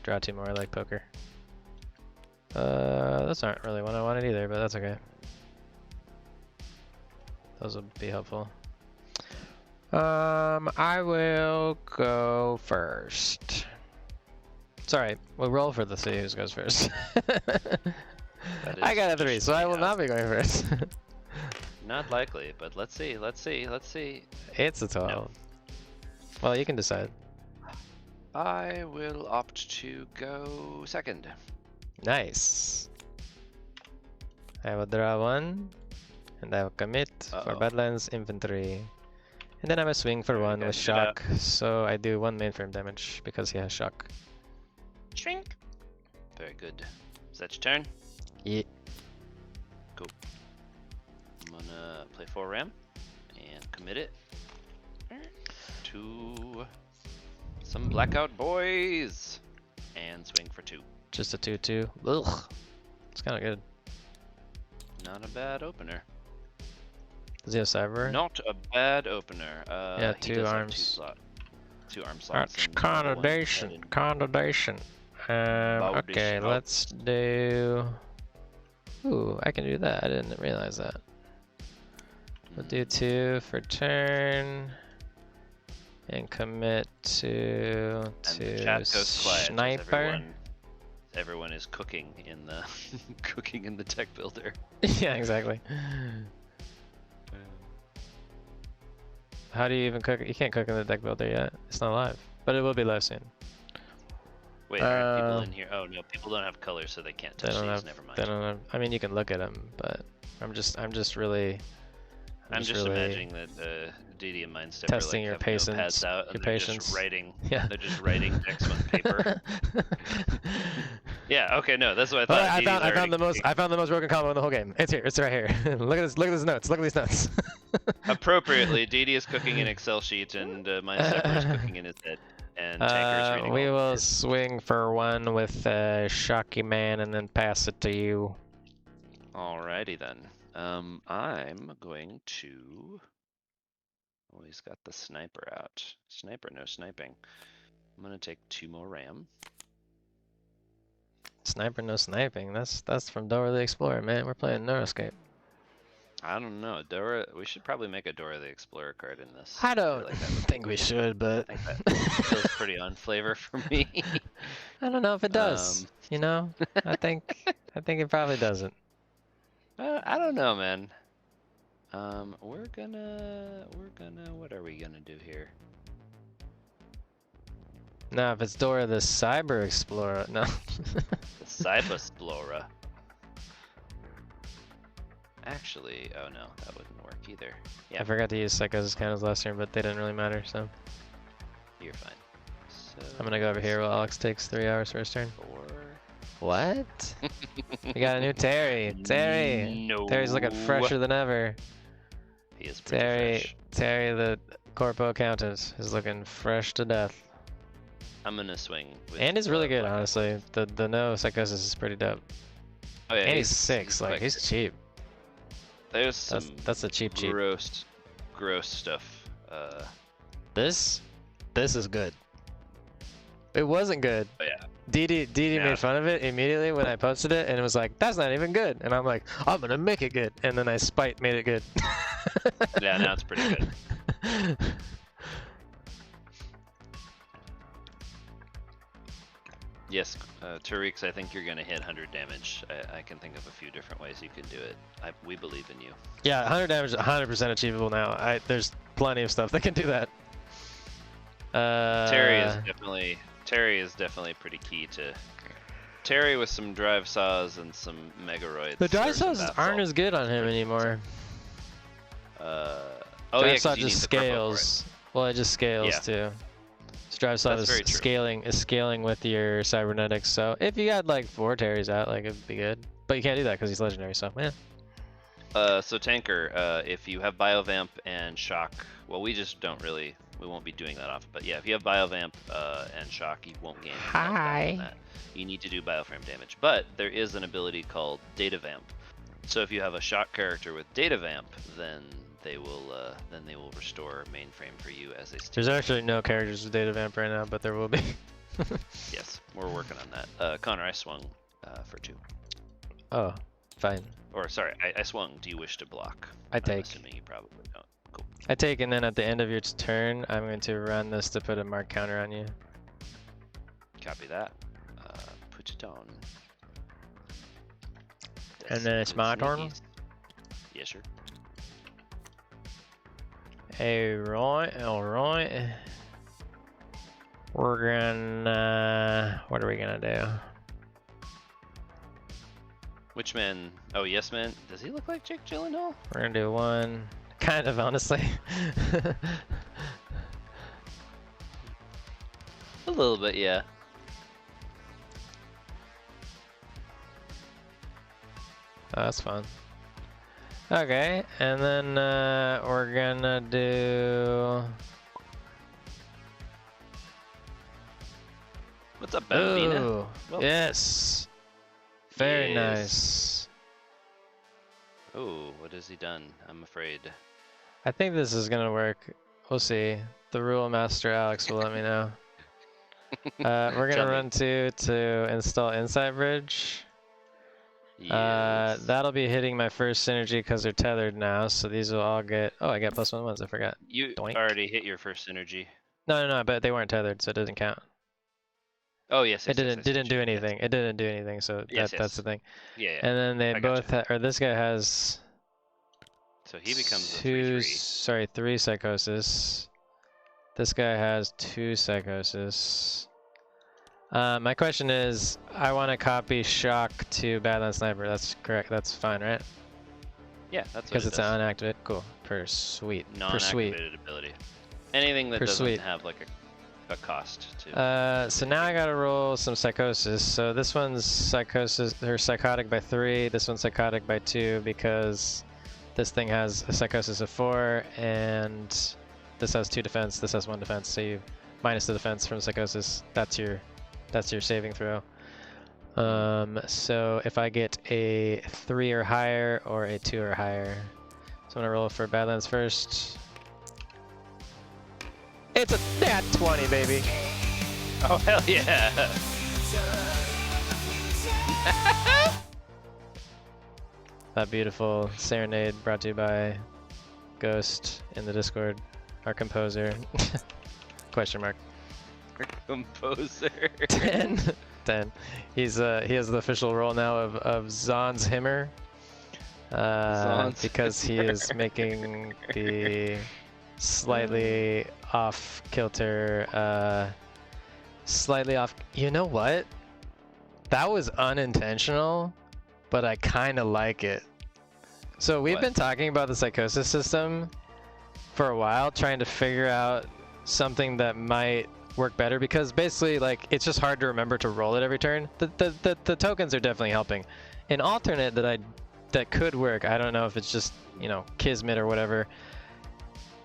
draw 2 more like poker. That's not really what I wanted either, but that's okay. Those will be helpful. I will go first. Sorry, we'll roll for the see who goes first. I got a 3, so I will not be going first. Not likely, but let's see, let's see, let's see. It's a 12. No. Well, you can decide. I will opt to go second. Nice. I will draw 1, and I will commit for Badlands Infantry. And then I will swing for 1 with shock, so I do 1 mainframe damage because he has shock. Shrink. Very good. Is that your turn? Yeah. Cool. I'm gonna play 4 RAM and commit it to some Blackout Boys and swing for 2. Just a 2/2. Ugh. It's kind of good. Not a bad opener. Does he have cyber? Not a bad opener. Yeah, he 2 does have arms. 2 arm slots. That's and condensation. one Condensation. Okay, Bowdish. let's do. Ooh, I can do that. I didn't realize that. We'll do 2 for turn. And commit to And the chat goes quiet as sniper. everyone is cooking in the cooking in the tech builder. Yeah, exactly. How do you even cook? You can't cook in the deck builder yet. It's not live, but it will be live soon. Wait, are people in here? Oh no, people don't have colors, so they can't touch these. Never mind. They don't have. I mean, you can look at them, but I'm just really. I'm just really imagining that Didi and Mindstep testing are your like patience. notepads out and Your they're patience. just writing. Yeah. They're just writing text on paper. Yeah. Okay. No, that's what I Oh, thought. I found the most broken combo in the whole game. It's here. It's right here. Look at this. Look at these notes. Look at these notes. Appropriately, DD is cooking an Excel sheet, and Mindstepper is cooking in his head, and Tanker is reading all we the will words. swing for one with Shocky Man and then pass it to you. Alrighty then. I'm going to. Oh, he's got the sniper out. Sniper, no sniping. I'm gonna take 2 more RAM. Sniper, no sniping. That's from Dora the Explorer, man. We're playing Neuroscape. I don't know, Dora. We should probably make a Dora the Explorer card in this. I don't feel like think we should, but I think that feels pretty on flavor for me. I don't know if it does. You know, I think it probably doesn't. I don't know, man. We're gonna. What are we gonna do here? No, if it's Dora the Cyber Explorer, no. The Cyber Explorer. Actually, oh no, that wouldn't work either. Yeah, I forgot to use Psychosis Candles last turn, but they didn't really matter, so. you're fine. So I'm gonna go over here while Alex takes 3 hours first turn. 4. What? We got a new Terry. Terry! No. Terry's looking fresher than ever. He is pretty fresh. Terry the Corpo Accountant is looking fresh to death. I'm gonna swing. With, And he's really good, Black honestly. The no Psychosis is pretty dope. Oh, yeah, And he's 6, like, quick. he's cheap. There's some That's a cheap. gross stuff. This is good. It wasn't good. Oh yeah. Didi Yeah. made fun of it immediately when I posted it, and it was like, that's not even good. And I'm like, I'm gonna make it good. And then I made it good. Yeah, now it's pretty good. Yes, Tariq, I think you're gonna hit 100 damage. I can think of a few different ways you can do it. We believe in you. Yeah, 100 damage is 100% achievable now. There's plenty of stuff that can do that. Terry is definitely pretty key to. Terry with some drive saws and some megaroids. The drive or some saws bath aren't salt. as good on him anymore. Oh Drive yeah, saw 'cause you need just the corpo for it. scales. Well, it just scales too. So drive saw That's very is true. scaling with your cybernetics. So if you got like 4 Terrys out, like it'd be good. But you can't do that because he's legendary. So yeah. So Tanker, if you have Biovamp and Shock, well, we won't be doing that often. But yeah, if you have Biovamp and Shock, you won't gain enough damage on that. You need to do Bioframe damage. But there is an ability called Data Vamp. So if you have a Shock character with Data Vamp, then they will restore mainframe for you as a There's actually no characters with Data Vamp right now, but there will be. Yes, we're working on that. Connor, I swung for 2. Oh, fine. Or sorry, I swung. Do you wish to block? I take. I'm assuming you probably don't. Cool. I take, and then at the end of your turn, I'm going to run this to put a mark counter on you. Copy that. Put it on. And then it's my turn? Yes, sir. Alright. We're gonna... What are we gonna do? Which man? Oh, yes, man. Does he look like Jake Gyllenhaal? We're gonna do one. Kind of, honestly. A little bit, yeah. Oh, that's fun. Okay, and then we're gonna do... What's up, Bambina? Ooh, Well, yes. Very yes. nice. Oh, what has he done? I'm afraid. I think this is gonna work. We'll see. The rule master Alex will let me know. We're gonna Tell me. run to install Insight Bridge. Yes. That'll be hitting my first synergy because they're tethered now, so these will all get... Oh, I got +1/+1s, I forgot. You Doink. already hit your first synergy. No, but they weren't tethered, so it doesn't count. Oh, yes. It didn't do anything. It didn't do anything, so Yes, that's the thing. Yeah. And then they I both gotcha. or this guy has... So he becomes a 3 3/3. Psychosis. This guy has 2 Psychosis. My question is, I want to copy Shock to Badland Sniper. That's correct. That's fine, right? Yeah, that's what Because it it's does. an unactivated. Cool. Sweet. Non-activated ability. Anything that doesn't Sweet. have like a cost to. So now I gotta roll some psychosis. So this one's psychosis or psychotic by 3. This one's psychotic by 2 because this thing has a psychosis of 4, and this has 2 defense. This has 1 defense. So you minus the defense from psychosis. That's your saving throw. So if I get a 3 or higher or a 2 or higher, so I'm gonna roll for Badlands first. It's a nat 20, baby. Oh hell yeah! That beautiful serenade brought to you by Ghost in the Discord, our composer. Question mark. Composer. 10. 10. He has the official role now of Zon's Himmer. Because he is making the slightly off kilter, slightly off. You know what? That was unintentional, but I kind of like it. So we've been talking about the psychosis system for a while, trying to figure out something that might work better, because basically, like, it's just hard to remember to roll it every turn. The tokens are definitely helping. An alternate that could work, I don't know if it's just, you know, kismet or whatever.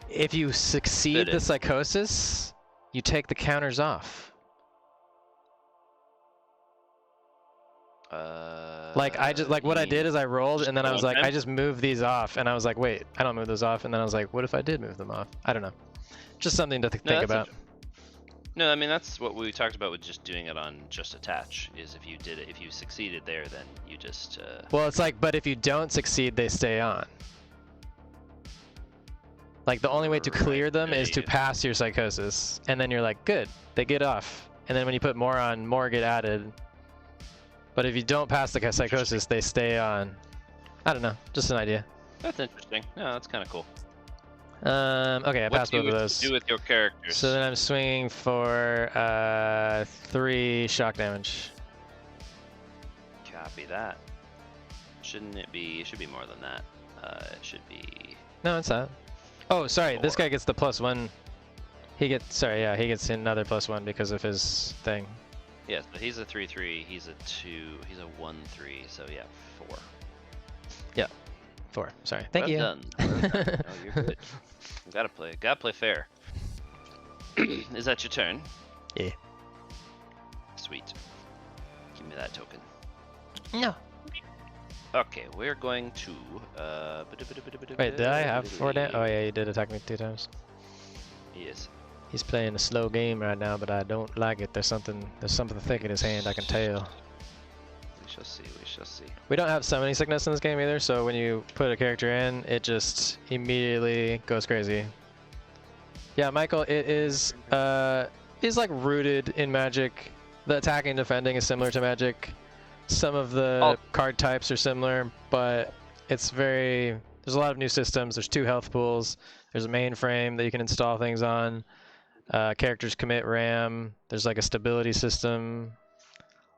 If you succeed the psychosis, you take the counters off. Like what I did is I rolled and then I was like, I just moved these off, and I was like, wait, I don't move those off, and then I was like, what if I did move them off? I don't know. Just something to think about. No, I mean that's what we talked about with just doing it on just attach. Is if you did it, if you succeeded there, then you just. Well, it's like, but if you don't succeed, they stay on. Like the only way to clear them is to pass your psychosis, and then you're like, good, they get off, and then when you put more on, more get added. But if you don't pass the psychosis, they stay on. I don't know, just an idea. That's interesting. No, that's kind of cool. Okay, I passed both of those. What do you do with your characters? So then I'm swinging for 3 shock damage. Copy that. Shouldn't it be? It should be more than that. It should be. No, it's not. Oh, sorry. 4. This guy gets the +1. He gets. Sorry, yeah, he gets another +1 because of his thing. Yeah, so he's a 3/3. He's a 2. He's a 1/3. So yeah, 4. Yeah, 4. Sorry. Thank you. Done. No, you're good. Gotta play fair. Is that your turn? Yeah. Sweet. Give me that token. No. Okay, we're going to. Wait, did I have 4 damage? Oh yeah, you did attack me 2 times. Yes. He's playing a slow game right now, but I don't like it. There's something thick in his hand. I can tell. We shall see. We shall see. We don't have summoning sickness in this game either, so when you put a character in, it just immediately goes crazy. Yeah, Michael, it is like rooted in Magic. The attacking and defending is similar to Magic. Some of the card types are similar, but it's there's a lot of new systems. There's 2 health pools. There's a mainframe that you can install things on. Characters commit RAM. There's like a stability system.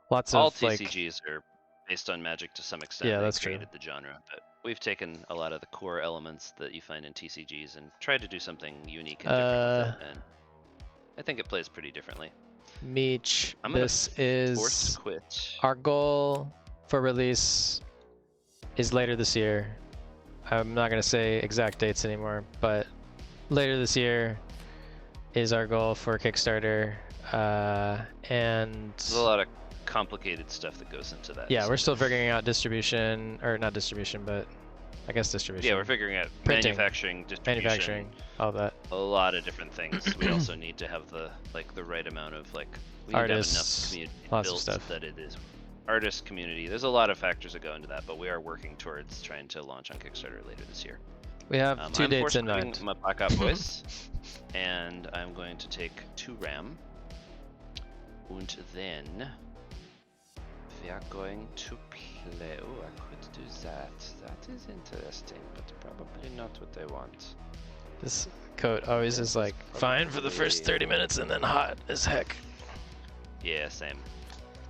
Lots of TCGs are based on Magic to some extent. Yeah, they that's created the genre, but we've taken a lot of the core elements that you find in TCGs and tried to do something unique and different with it, and I think it plays pretty differently. Meech, this forced is quit. our goal for release is later this year. I'm not going to say exact dates anymore, but later this year is our goal for Kickstarter, and there's a lot of complicated stuff that goes into that. Yeah, we're still figuring out distribution, or not distribution, but I guess distribution. Yeah, we're figuring out Printing, manufacturing, distribution, all that. A lot of different things. We also need to have the right amount of we need artists, to have enough community lots built of stuff. that it is artist community. There's a lot of factors that go into that, but we are working towards trying to launch on Kickstarter later this year. We have 2 dates in mind. My backup voice, and I'm going to take 2 RAM, and then we are going to play. Oh, I could do that. That is interesting, but probably not what I want. This coat always is like fine for the first 30 minutes and then hot as heck. Yeah, same.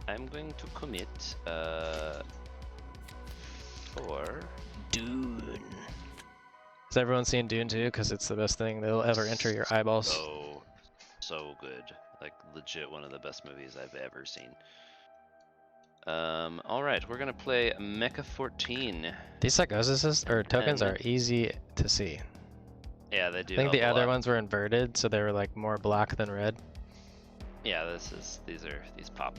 I'm going to commit for Dune. Has everyone seen Dune 2? Because it's the best thing that'll ever enter your eyeballs. So good. Like legit one of the best movies I've ever seen. All right, we're gonna play Mecha 14. These psychosis or tokens And are easy to see. yeah, they I do think help the a other lot. ones were inverted, so they were like more black than red. Yeah, these pop.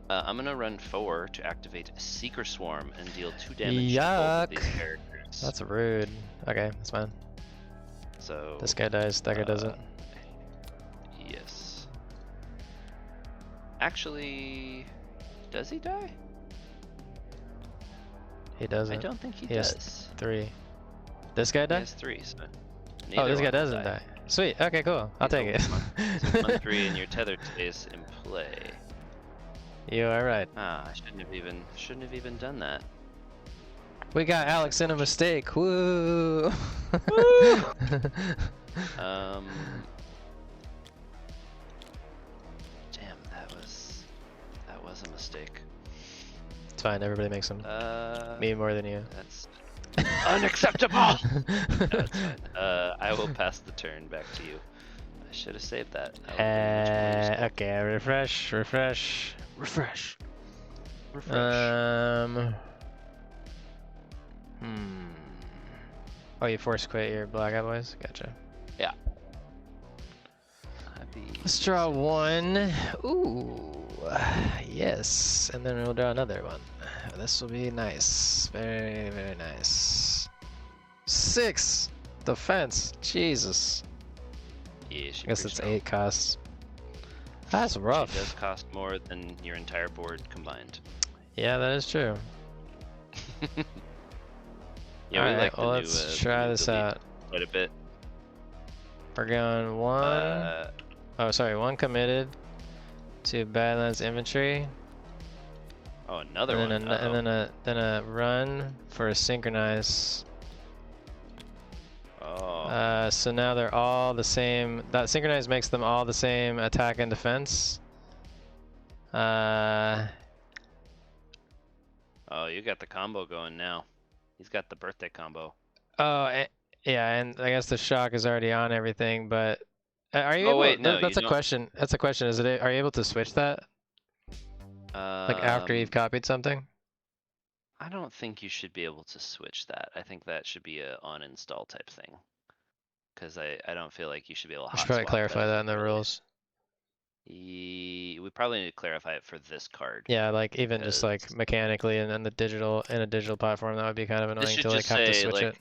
I'm gonna run 4 to activate Seeker Swarm and deal 2 damage to both of these Yuck. characters. That's rude. Okay, that's fine. So This guy dies, that guy doesn't. Yes. Actually, does he die? He doesn't. I don't think he He has does. 3. This guy He dies? has 3, so Oh, neither this guy one will doesn't die. Sweet. Okay, cool. I'll take it. He's a 1/3 and your tether stays in play. You are right. Ah, I shouldn't have even done that. We got Alex in a mistake. Woo! Woo! Damn, that was a mistake. It's fine. Everybody makes them. Me more than you. That's unacceptable. No, it's fine. I will pass the turn back to you. I should have saved that. Okay, refresh. Oh, you force quit your Black Eye Boys? Gotcha. Yeah. Let's draw 1. Ooh. Yes. And then we'll draw another one. This will be nice. Very, very nice. 6! Defense. Jesus. Yeah, I guess it's 8 costs. That's rough. She does cost more than your entire board combined. Yeah, that is true. Yeah, we like the new, let's try this out. Quite a bit. We're going 1. Oh, sorry, 1 committed to Badlands Infantry. Oh, another and one. Then and then a run for a synchronize. Oh. So now they're all the same. That synchronize makes them all the same attack and defense. Oh, you got the combo going now. He's got the birthday combo. Oh, yeah, and I guess the shock is already on everything, but are you Oh able, wait, no, that's a question. That's a question. Is it? Are you able to switch that? Like after you've copied something? I don't think you should be able to switch that. I think that should be a on install type thing. Because I don't feel like you should be able to I should probably clarify that in the rules. We probably need to clarify it for this card. Yeah, like even just like mechanically and then the digital in a digital platform, that would be kind of annoying to like have to switch it.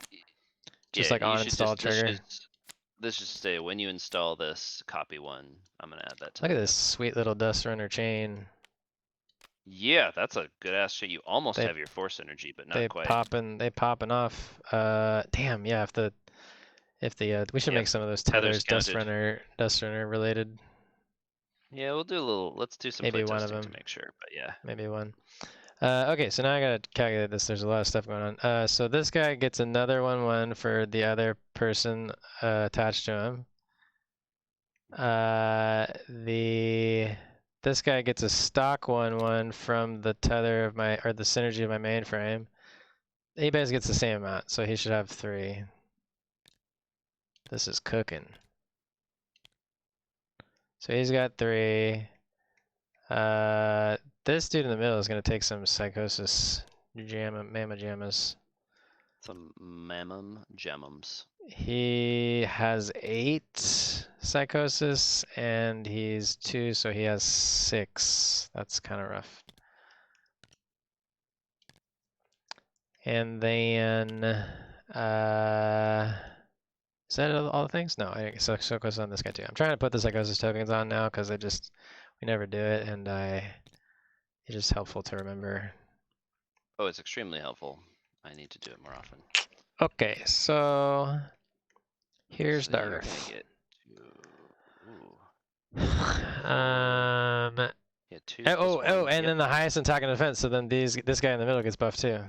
Just like on install trigger. This should say when you install this, copy 1. I'm gonna add that to Look at this sweet little Dust Runner chain. Yeah, that's a good ass shit. You almost have your force energy, but not quite. They popping off. Damn, yeah, if the we should make some of those tethers Dust Runner related. Yeah, we'll do a little, let's do some maybe play one testing of them to make sure, but yeah. Maybe one. Okay, so now I gotta calculate this. There's a lot of stuff going on. So this guy gets another 1/1 for the other person attached to him. This guy gets a stock 1/1 from the tether of my, or the synergy of my mainframe. He basically gets the same amount, so he should have 3. This is cooking. So he's got 3. This dude in the middle is gonna take some psychosis mamma jammas. Some mammum jammums. He has 8 psychosis and he's 2, so he has 6. That's kind of rough. And then, is that all the things? No, I psychosis on this guy too. I'm trying to put the psychosis tokens on now because we never do it, and it's just helpful to remember. Oh, it's extremely helpful. I need to do it more often. Okay, so here's the Earth. Yeah, 2. And then the highest attack and defense. So then this guy in the middle gets buffed too.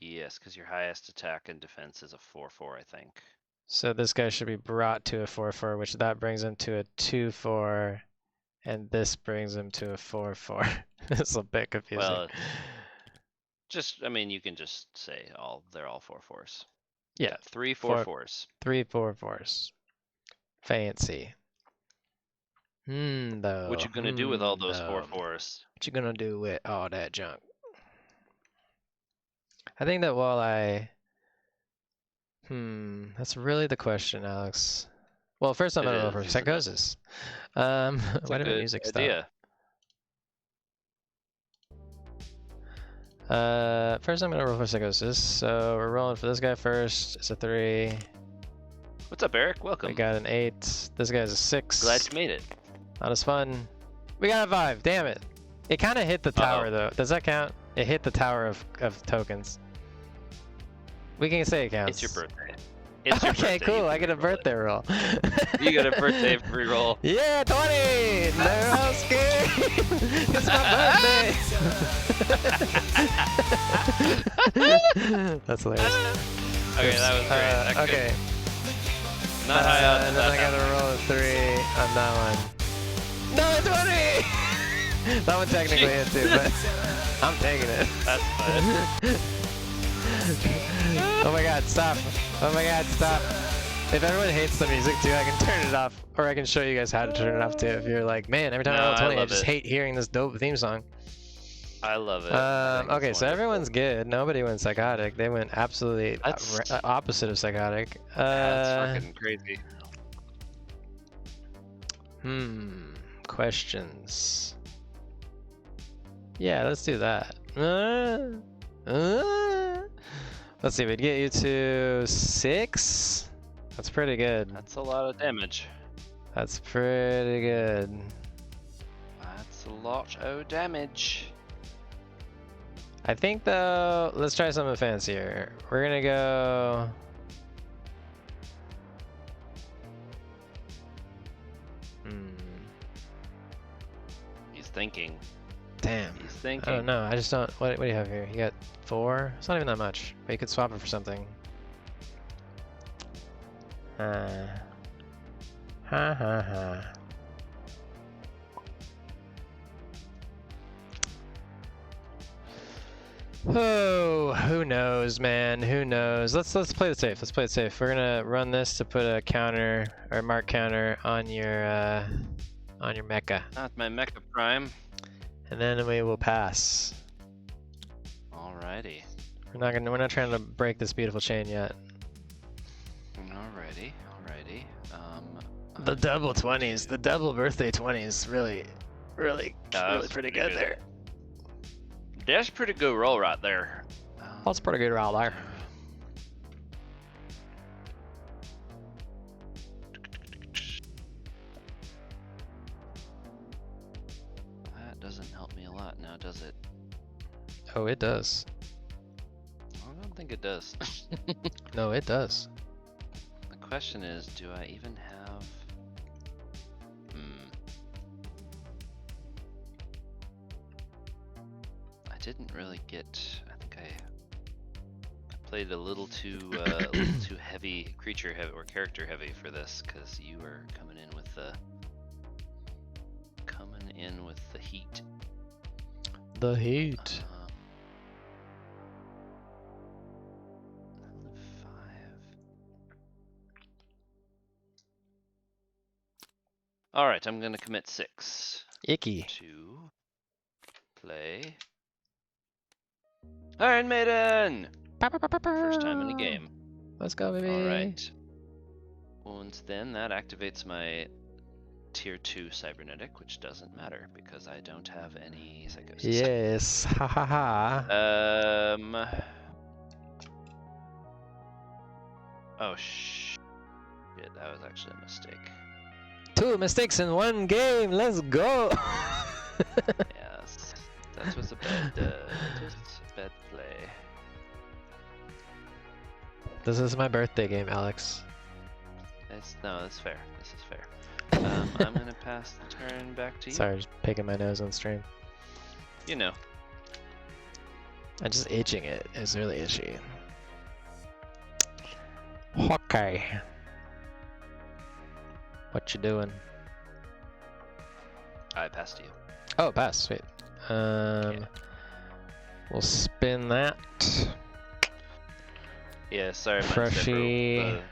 Yes, because your highest attack and defense is a 4/4, I think. So this guy should be brought to a 4/4, which that brings him to a 2/4, and this brings him to a 4/4. It's a bit confusing. Well, I mean, you can just say they're all 4/4s. Yeah, 3 4/4s. 3 4/4s. Fancy. Though. What you gonna do with all those though. 4/4s? What you gonna do with all that junk? I think that while that's really the question, Alex. Well, first I'm It gonna roll is, for isn't it? psychosis. That's Why a did my good music stop? idea. First I'm gonna roll for psychosis. So we're rolling for this guy first. It's a 3. What's up, Eric? Welcome. We got an 8. This guy's a 6. Glad you made it. Not as fun. We got a 5. Damn it. It kind of hit the tower though. Does that count? It hit the tower of tokens. We can say it counts. It's your birthday. It's your Okay, birthday. cool. I get a birthday roll. You get a birthday reroll. Yeah, 20! No, how scary! It's my birthday! That's hilarious. Okay, that was great. That could- Okay. Not high odds. And then I gotta roll a 3 on that one. No, 20! That one technically hit too, but I'm taking it. That's fine. Oh my god, stop. Oh my god, stop. If everyone hates the music too, I can turn it off. Or I can show you guys how to turn it off too. If you're like, man, every time I roll 20, I just hate hearing this dope theme song. I love it. Okay, so everyone's good. Nobody went psychotic. They went absolutely opposite of psychotic. That's fucking crazy. Questions. Yeah, let's do that. Let's see, we'd get you to 6. That's pretty good. That's a lot of damage. That's pretty good. That's a lot of damage. I think though, let's try something fancier. We're gonna go. He's thinking. Damn. He's thinking. I don't know. I just don't. What do you have here? You got 4? It's not even that much. But you could swap it for something. Ha ha ha. Oh, who knows, man? Who knows? Let's play it safe. Let's play it safe. We're gonna run this to put a counter or mark counter on your mecha, Not my Mecha Prime. and then we will pass. Alrighty. We're not trying to break this beautiful chain yet. Alrighty. The double 20s, the double birthday 20s, really pretty good there. That's pretty good roll right there. That's pretty good roll there. That doesn't help me a lot now, does it? Oh, it does. I don't think it does. No, it does. The question is, do I even have... I didn't really get... I think I played a little too heavy, creature heavy, or character heavy for this, because you were coming in with the... heat. The heat. 5. All right, I'm gonna commit 6 Icky. to play Iron Maiden. First time in a game. Let's go, baby. All right. And then that activates my tier 2 cybernetic, which doesn't matter because I don't have any psychosis. Yes. Ha ha ha. Oh shit! That was actually a mistake. 2 mistakes in 1 game. Let's go. Yes, that was a bad play. This is my birthday game, Alex. That's fair. This is fair. I'm gonna pass the turn back to you. Sorry, just picking my nose on stream. You know. I'm just itching it. It's really itchy. Okay. What you doing? I passed to you. Oh, pass. Sweet. Yeah. We'll spin that. Yeah, sorry, Freshie.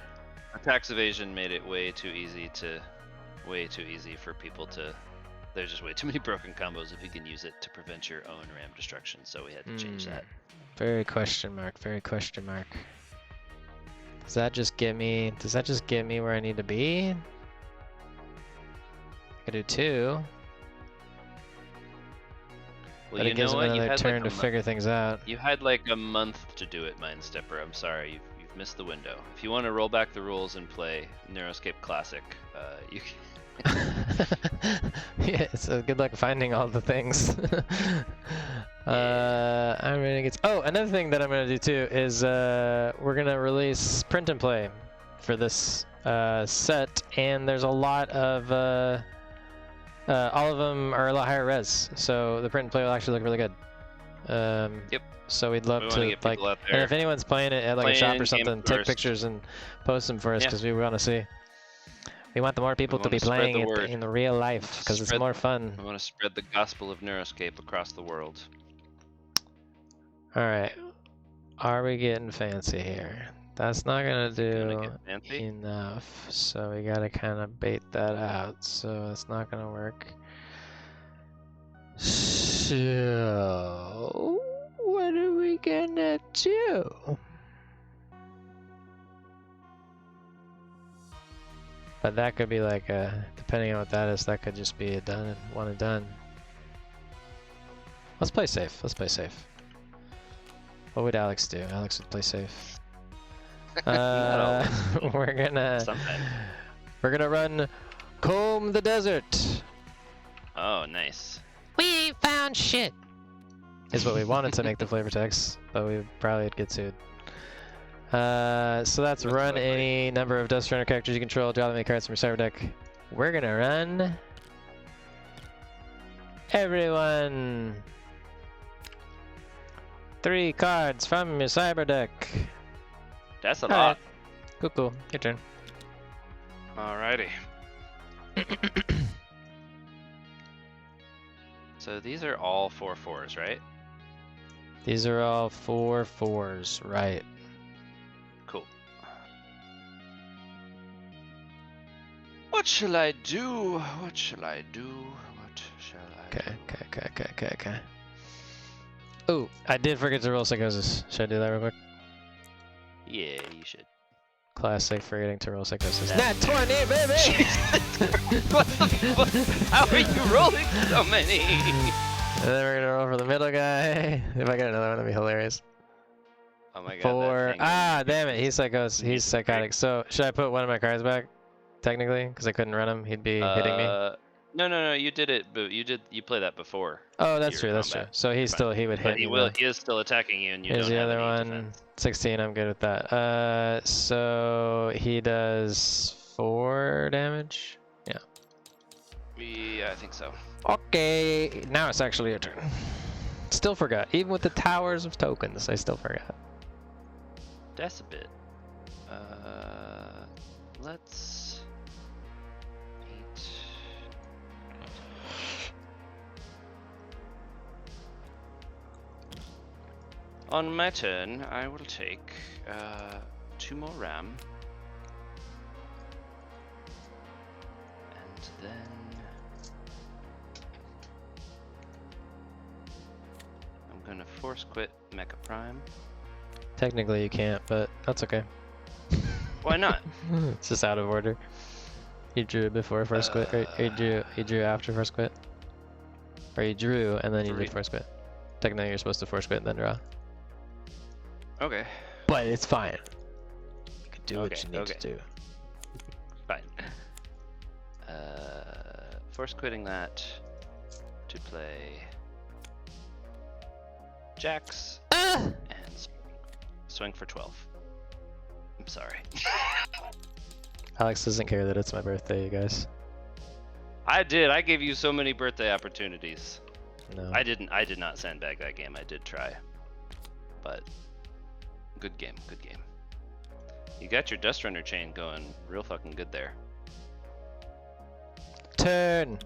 my tax evasion made it way too easy to way too easy for people to. There's just way too many broken combos if you can use it to prevent your own ram destruction. So we had to change that. Very question mark. Very question mark. Does that just get me? Does that just get me where I need to be? I could do 2. Well, But you it gives know them what? You another had turn like to figure things out. You had like a month to do it, Mindstepper. I'm sorry, you've missed the window. If you want to roll back the rules and play Neuroscape Classic, you can. Yeah, so good luck finding all the things. I'm gonna get. Oh, another thing that I'm gonna do too is we're gonna release print and play for this set, and there's a lot of all of them are a lot higher res, so the print and play will actually look really good. Yep. So we'd love to get like, people out and there if anyone's playing it at like a shop or something, take first. pictures and post them for us because we want to see. We want the more people to be spread playing the it word. in the real life because it's more fun. I want to spread the gospel of Neuroscape across the world. All right, are we getting fancy here? That's not gonna do enough, so we gotta kind of bait that out. So it's not gonna work. So what are we gonna do? But that could be like a, depending on what that is, that could just be a done, one and done. Let's play safe. Let's play safe. What would Alex do? Alex would play safe. We're gonna run Comb the Desert. Oh, nice. We ain't found shit. Is what we wanted to make the flavor text, but we probably would get sued. So that's run any number of Dust Runner characters you control, draw them any cards from your cyber deck. We're gonna run everyone 3 cards from your cyber deck. That's a lot. Right. Cool. Your turn. Alrighty. So these are all 4/4s, right? These are all 4/4s, right? Cool. What shall I do? What shall I do? What shall I do? Okay. Oh, I did forget to roll Psychosis. Should I do that real quick? Yeah, you should. Classic forgetting to roll Psychosis. Nat 20, baby! What the fuck? How are you rolling so many? And then we're gonna roll for the middle guy. If I get another one, that'd be hilarious. Oh my god. 4. Damn it. He's psychotic. So should I put one of my cards back? Technically, because I couldn't run him, he'd be hitting me. No. You did it, but you play that before. Oh, that's true. That's true. So he would hit me. He is still attacking you, and you Here's don't have the other any one. defense. 16. I'm good with that. So he does 4 damage. Yeah, I think so. Okay, now it's actually your turn. Still forgot. Even with the towers of tokens, I still forgot. That's a bit. Let's paint. On my turn, I will take 2 more RAM. And then I'm gonna force quit Mecha Prime. Technically you can't, but that's okay. Why not? It's just out of order. You drew before first quit, or you drew after first quit. Or you drew and then you did first quit. Technically you're supposed to force quit and then draw. Okay. But it's fine. You can do what you need to do. Fine. Force quitting that to play Jacks and swing for 12. I'm sorry. Alex doesn't care that it's my birthday, you guys. I did. I gave you so many birthday opportunities. No. I did not sandbag that game. I did try. But good game. Good game. You got your Dust Runner chain going real fucking good there. Turn.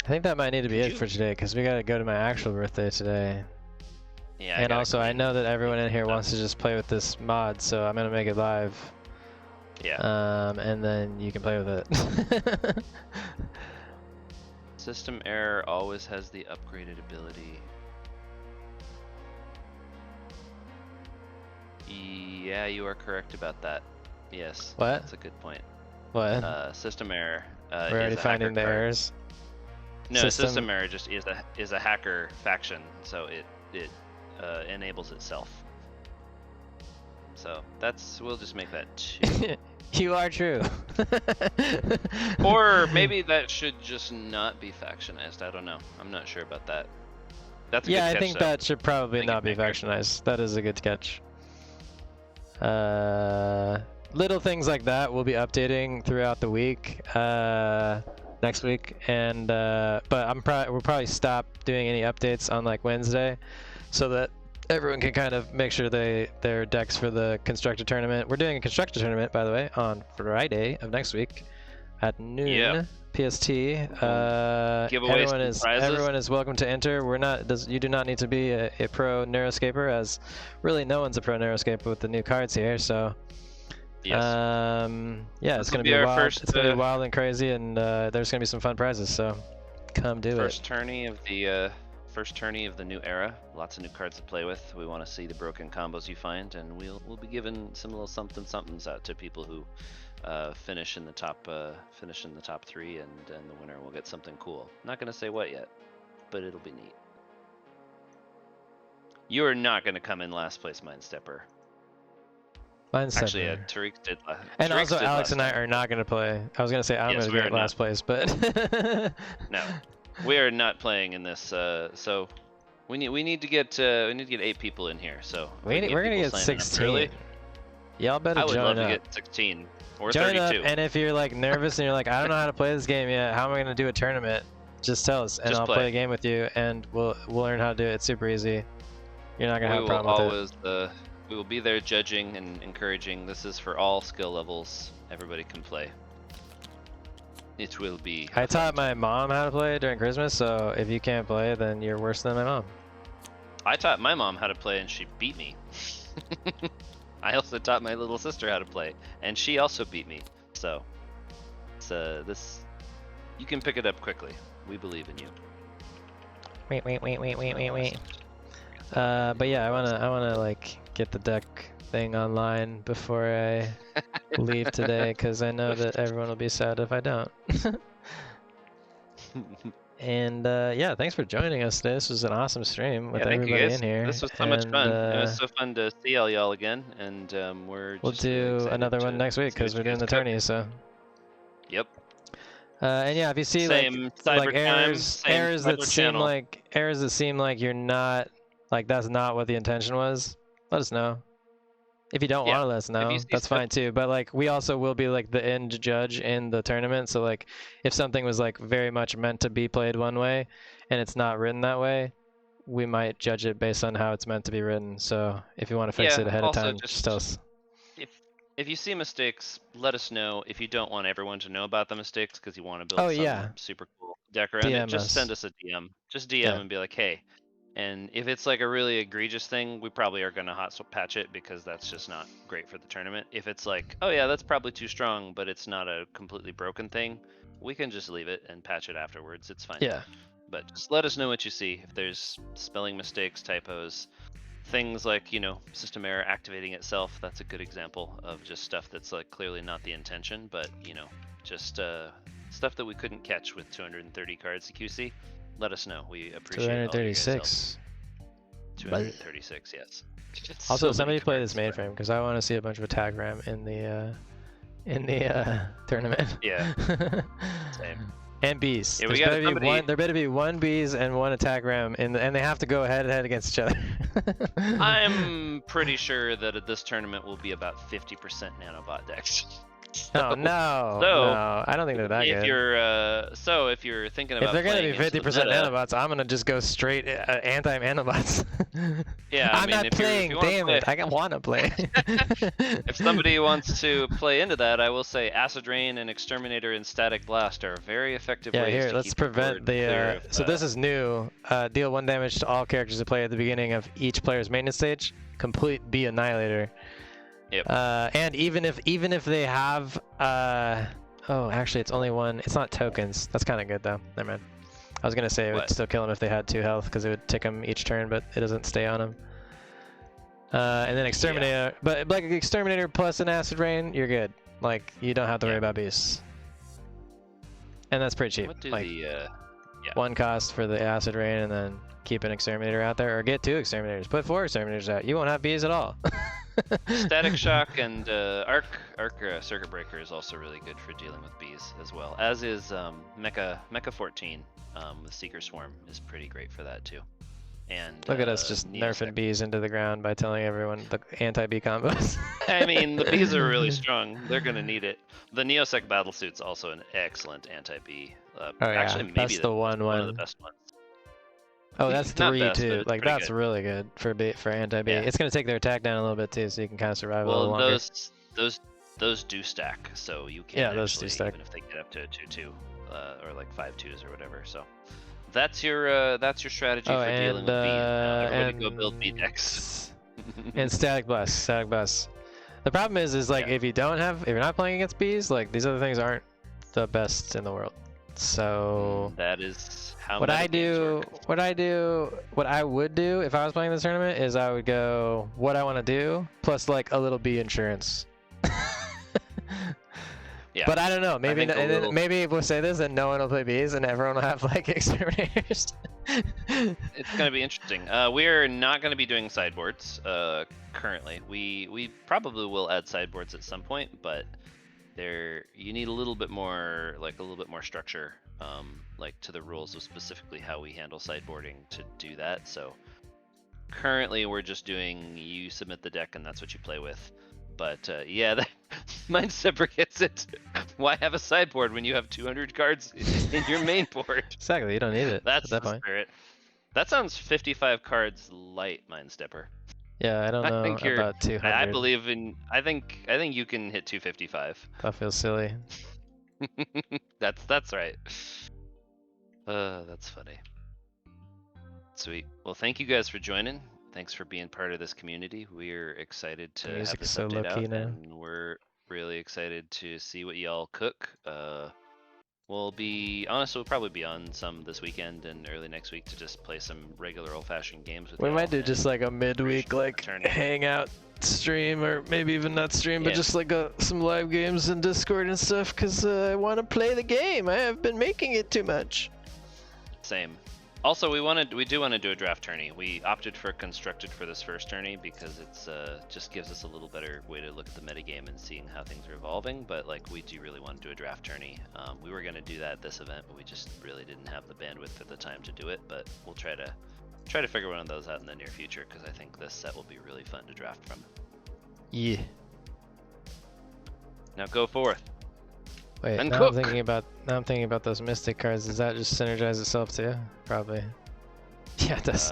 I think that might need to be it for today because we gotta go to my actual birthday today. Yeah. And also, I know that everyone in here wants to just play with this mod, so I'm gonna make it live. Yeah. And then you can play with it. System error always has the upgraded ability. Yeah, you are correct about that. Yes. What? That's a good point. What? System error. We're already finding the errors. No, system error just is a hacker faction, so it enables itself. So we'll just make that 2. You are true. Or maybe that should just not be factionized. I don't know. I'm not sure about that. That's a good catch, I think though. that should probably not be factionized. That is a good catch. Little things like that we'll be updating throughout the week, next week, and but we'll probably stop doing any updates on like Wednesday, so that everyone can kind of make sure their decks for the constructor tournament. We're doing a constructor tournament, by the way, on Friday of next week at noon PST. Everyone is welcome to enter. You do not need to be a pro Neuroscaper, as really no one's a pro Neuroscaper with the new cards here. So yes. It's gonna be wild. It's gonna be wild and crazy, and there's gonna be some fun prizes. So come do it. First tourney of the new era. Lots of new cards to play with. We want to see the broken combos you find, and we'll be giving some little somethings out to people who finish in the top 3, and the winner will get something cool. Not gonna say what yet, but it'll be neat. You are not gonna come in last place, Mindstepper. Actually, Tariq did. And Tariq also, Alex and I are not gonna play. I was gonna say I'm gonna get last place, but no. We are not playing in this, so we need to get 8 people in here. So we're gonna get 16. Y'all better join up. I would love to get 16 or join 32. Up, and if you're like nervous and you're like, I don't know how to play this game yet, how am I gonna do a tournament? Just tell us, and I'll play a game with you, and we'll learn how to do it. It's super easy. You're not gonna have a problem with it. We will be there judging and encouraging. This is for all skill levels. Everybody can play. It will be. I taught my mom how to play during Christmas, so if you can't play, then you're worse than my mom. I taught my mom how to play, and she beat me. I also taught my little sister how to play, and she also beat me. So, you can pick it up quickly. We believe in you. Wait. But yeah, I wanna like get the deck thing online before I leave today, because I know that everyone will be sad if I don't. And yeah, thanks for joining us today. This was an awesome stream with everybody in here. This was so much fun. It was so fun to see all y'all again, and we'll do another one next week because we're doing the tourney. So. Yep. And yeah, if you see like errors that seem like you're not, like that's not what the intention was, let us know. If you don't want to let us know, that's fine too. But like, we also will be like the end judge in the tournament. So like, if something was like very much meant to be played one way and it's not written that way, we might judge it based on how it's meant to be written. So if you want to fix it ahead of time, just tell us. If you see mistakes, let us know. If you don't want everyone to know about the mistakes because you want to build some super cool deck around it, just send us a DM. Just DM and be like, hey. And if it's like a really egregious thing, we probably are going to hot patch it, because that's just not great for the tournament. If it's like, oh yeah, that's probably too strong, but it's not a completely broken thing, we can just leave it and patch it afterwards. It's fine. Yeah. But just let us know what you see. If there's spelling mistakes, typos, things like, system error activating itself, that's a good example of just stuff that's like clearly not the intention, but just stuff that we couldn't catch with 230 cards to QC. Let us know. We appreciate it. 236. 236, yes. Also, somebody play this mainframe, because I want to see a bunch of attack ram in the tournament. Yeah. Same. And bees. Yeah, there better be one bees and one attack ram, and they have to go head to head against each other. I'm pretty sure that at this tournament will be about 50% nanobot decks. Oh no! I don't think they're that good. If you're thinking about, if they're gonna be 50% nanobots, I'm gonna just go straight anti-nanobots. Yeah, I'm not playing. Damn it! I want to play. If somebody wants to play into that, I will say Acid Rain and Exterminator and Static Blast are very effective ways here, to let's keep prevent the. So this is new. Deal 1 damage to all characters who play at the beginning of each player's maintenance stage. Complete B Annihilator. Yep. And even if they have oh, actually it's only one. It's not tokens. That's kind of good though. Never mind. I was gonna say it would What? still kill them if they had 2 health because it would tick them each turn, but it doesn't stay on them. And then exterminator, but like exterminator plus an acid rain, you're good. Like you don't have to worry about beasts. And that's pretty cheap. What do like the 1 cost for the acid rain, and then keep an exterminator out there, or get 2 exterminators. Put 4 exterminators out. You won't have bees at all. Static Shock and Arc Circuit Breaker is also really good for dealing with bees as well. As is Mecha 14 with Seeker Swarm is pretty great for that too. And Look at us just nerfing bees into the ground by telling everyone the anti-bee combos. I mean, the bees are really strong. They're gonna need it. The Neosec Battlesuit's also an excellent anti-bee. Oh yeah, actually, maybe that's the one of the best ones. Oh, that's 3 too. Like that's good. really good for anti-bee. Yeah. It's gonna take their attack down a little bit too, so you can kind of survive a little longer. Those do stack, so you can those do stack. even if they get up to 2/2 or like 5/2s or whatever. So that's your strategy for dealing with bees. Everybody go build bee decks. And static blast. The problem is like if you're not playing against bees, like these other things aren't the best in the world. So that is how what I would do if I was playing this tournament is I would go what I want to do plus like a little bee insurance. Yeah. But I don't know. Maybe maybe if we'll say this, then no one will play bees and everyone will have like exterminators. It's gonna be interesting. We're not gonna be doing sideboards currently. We probably will add sideboards at some point, but you need a little bit more structure like to the rules of specifically how we handle sideboarding to do that. So currently we're just doing you submit the deck and that's what you play with. But yeah, Mind Stepper gets it. Why have a sideboard when you have 200 cards in your main board? Exactly, you don't need it. That's that the point. spirit. That sounds 55 cards light, Mind Stepper. Yeah, I don't know about 200. I believe in. I think you can hit 255. That feels silly. That's right. That's funny. Sweet. Well, thank you guys for joining. Thanks for being part of this community. We're excited to have this update out, and we're really excited to see what y'all cook. We'll probably be on some this weekend and early next week to just play some regular old-fashioned games with. We might do just like a midweek hangout stream, or maybe even not stream, but just like some live games in Discord and stuff, because I want to play the game. I have been making it too much. Same. Also, we do want to do a draft tourney. We opted for constructed for this first tourney because it's just gives us a little better way to look at the metagame and seeing how things are evolving. But like, we do really want to do a draft tourney. We were going to do that at this event, but we just really didn't have the bandwidth at the time to do it. But we'll try to figure one of those out in the near future, because I think this set will be really fun to draft from. Yeah. Now go forth. Wait, now I'm thinking about those Mystic cards. Does that just synergize itself too? Probably. Yeah, it does.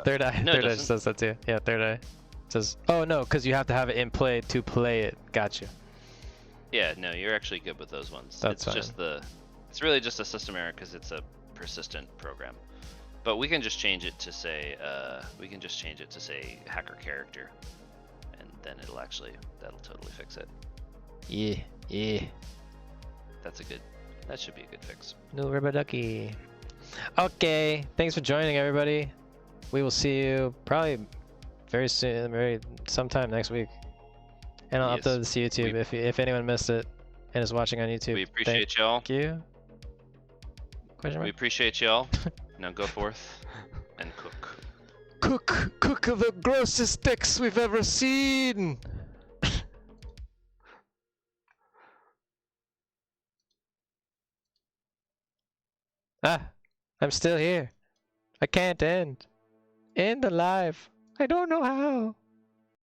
Third Eye. No, Third Eye just does that too. Yeah, Third Eye. It says, oh no, because you have to have it in play to play it. Gotcha. Yeah, no, you're actually good with those ones. That's fine. It's really just a system error because it's a persistent program. But we can just change it to say hacker character, and then that'll totally fix it. Yeah. That should be a good fix. No rubber ducky. Okay, thanks for joining, everybody. We will see you probably very soon, sometime next week. And I'll upload this to YouTube if anyone missed it and is watching on YouTube. We appreciate y'all. Thank you. We appreciate y'all. Now go forth and cook. Cook the grossest sticks we've ever seen. I'm still here. I can't end alive. I don't know how.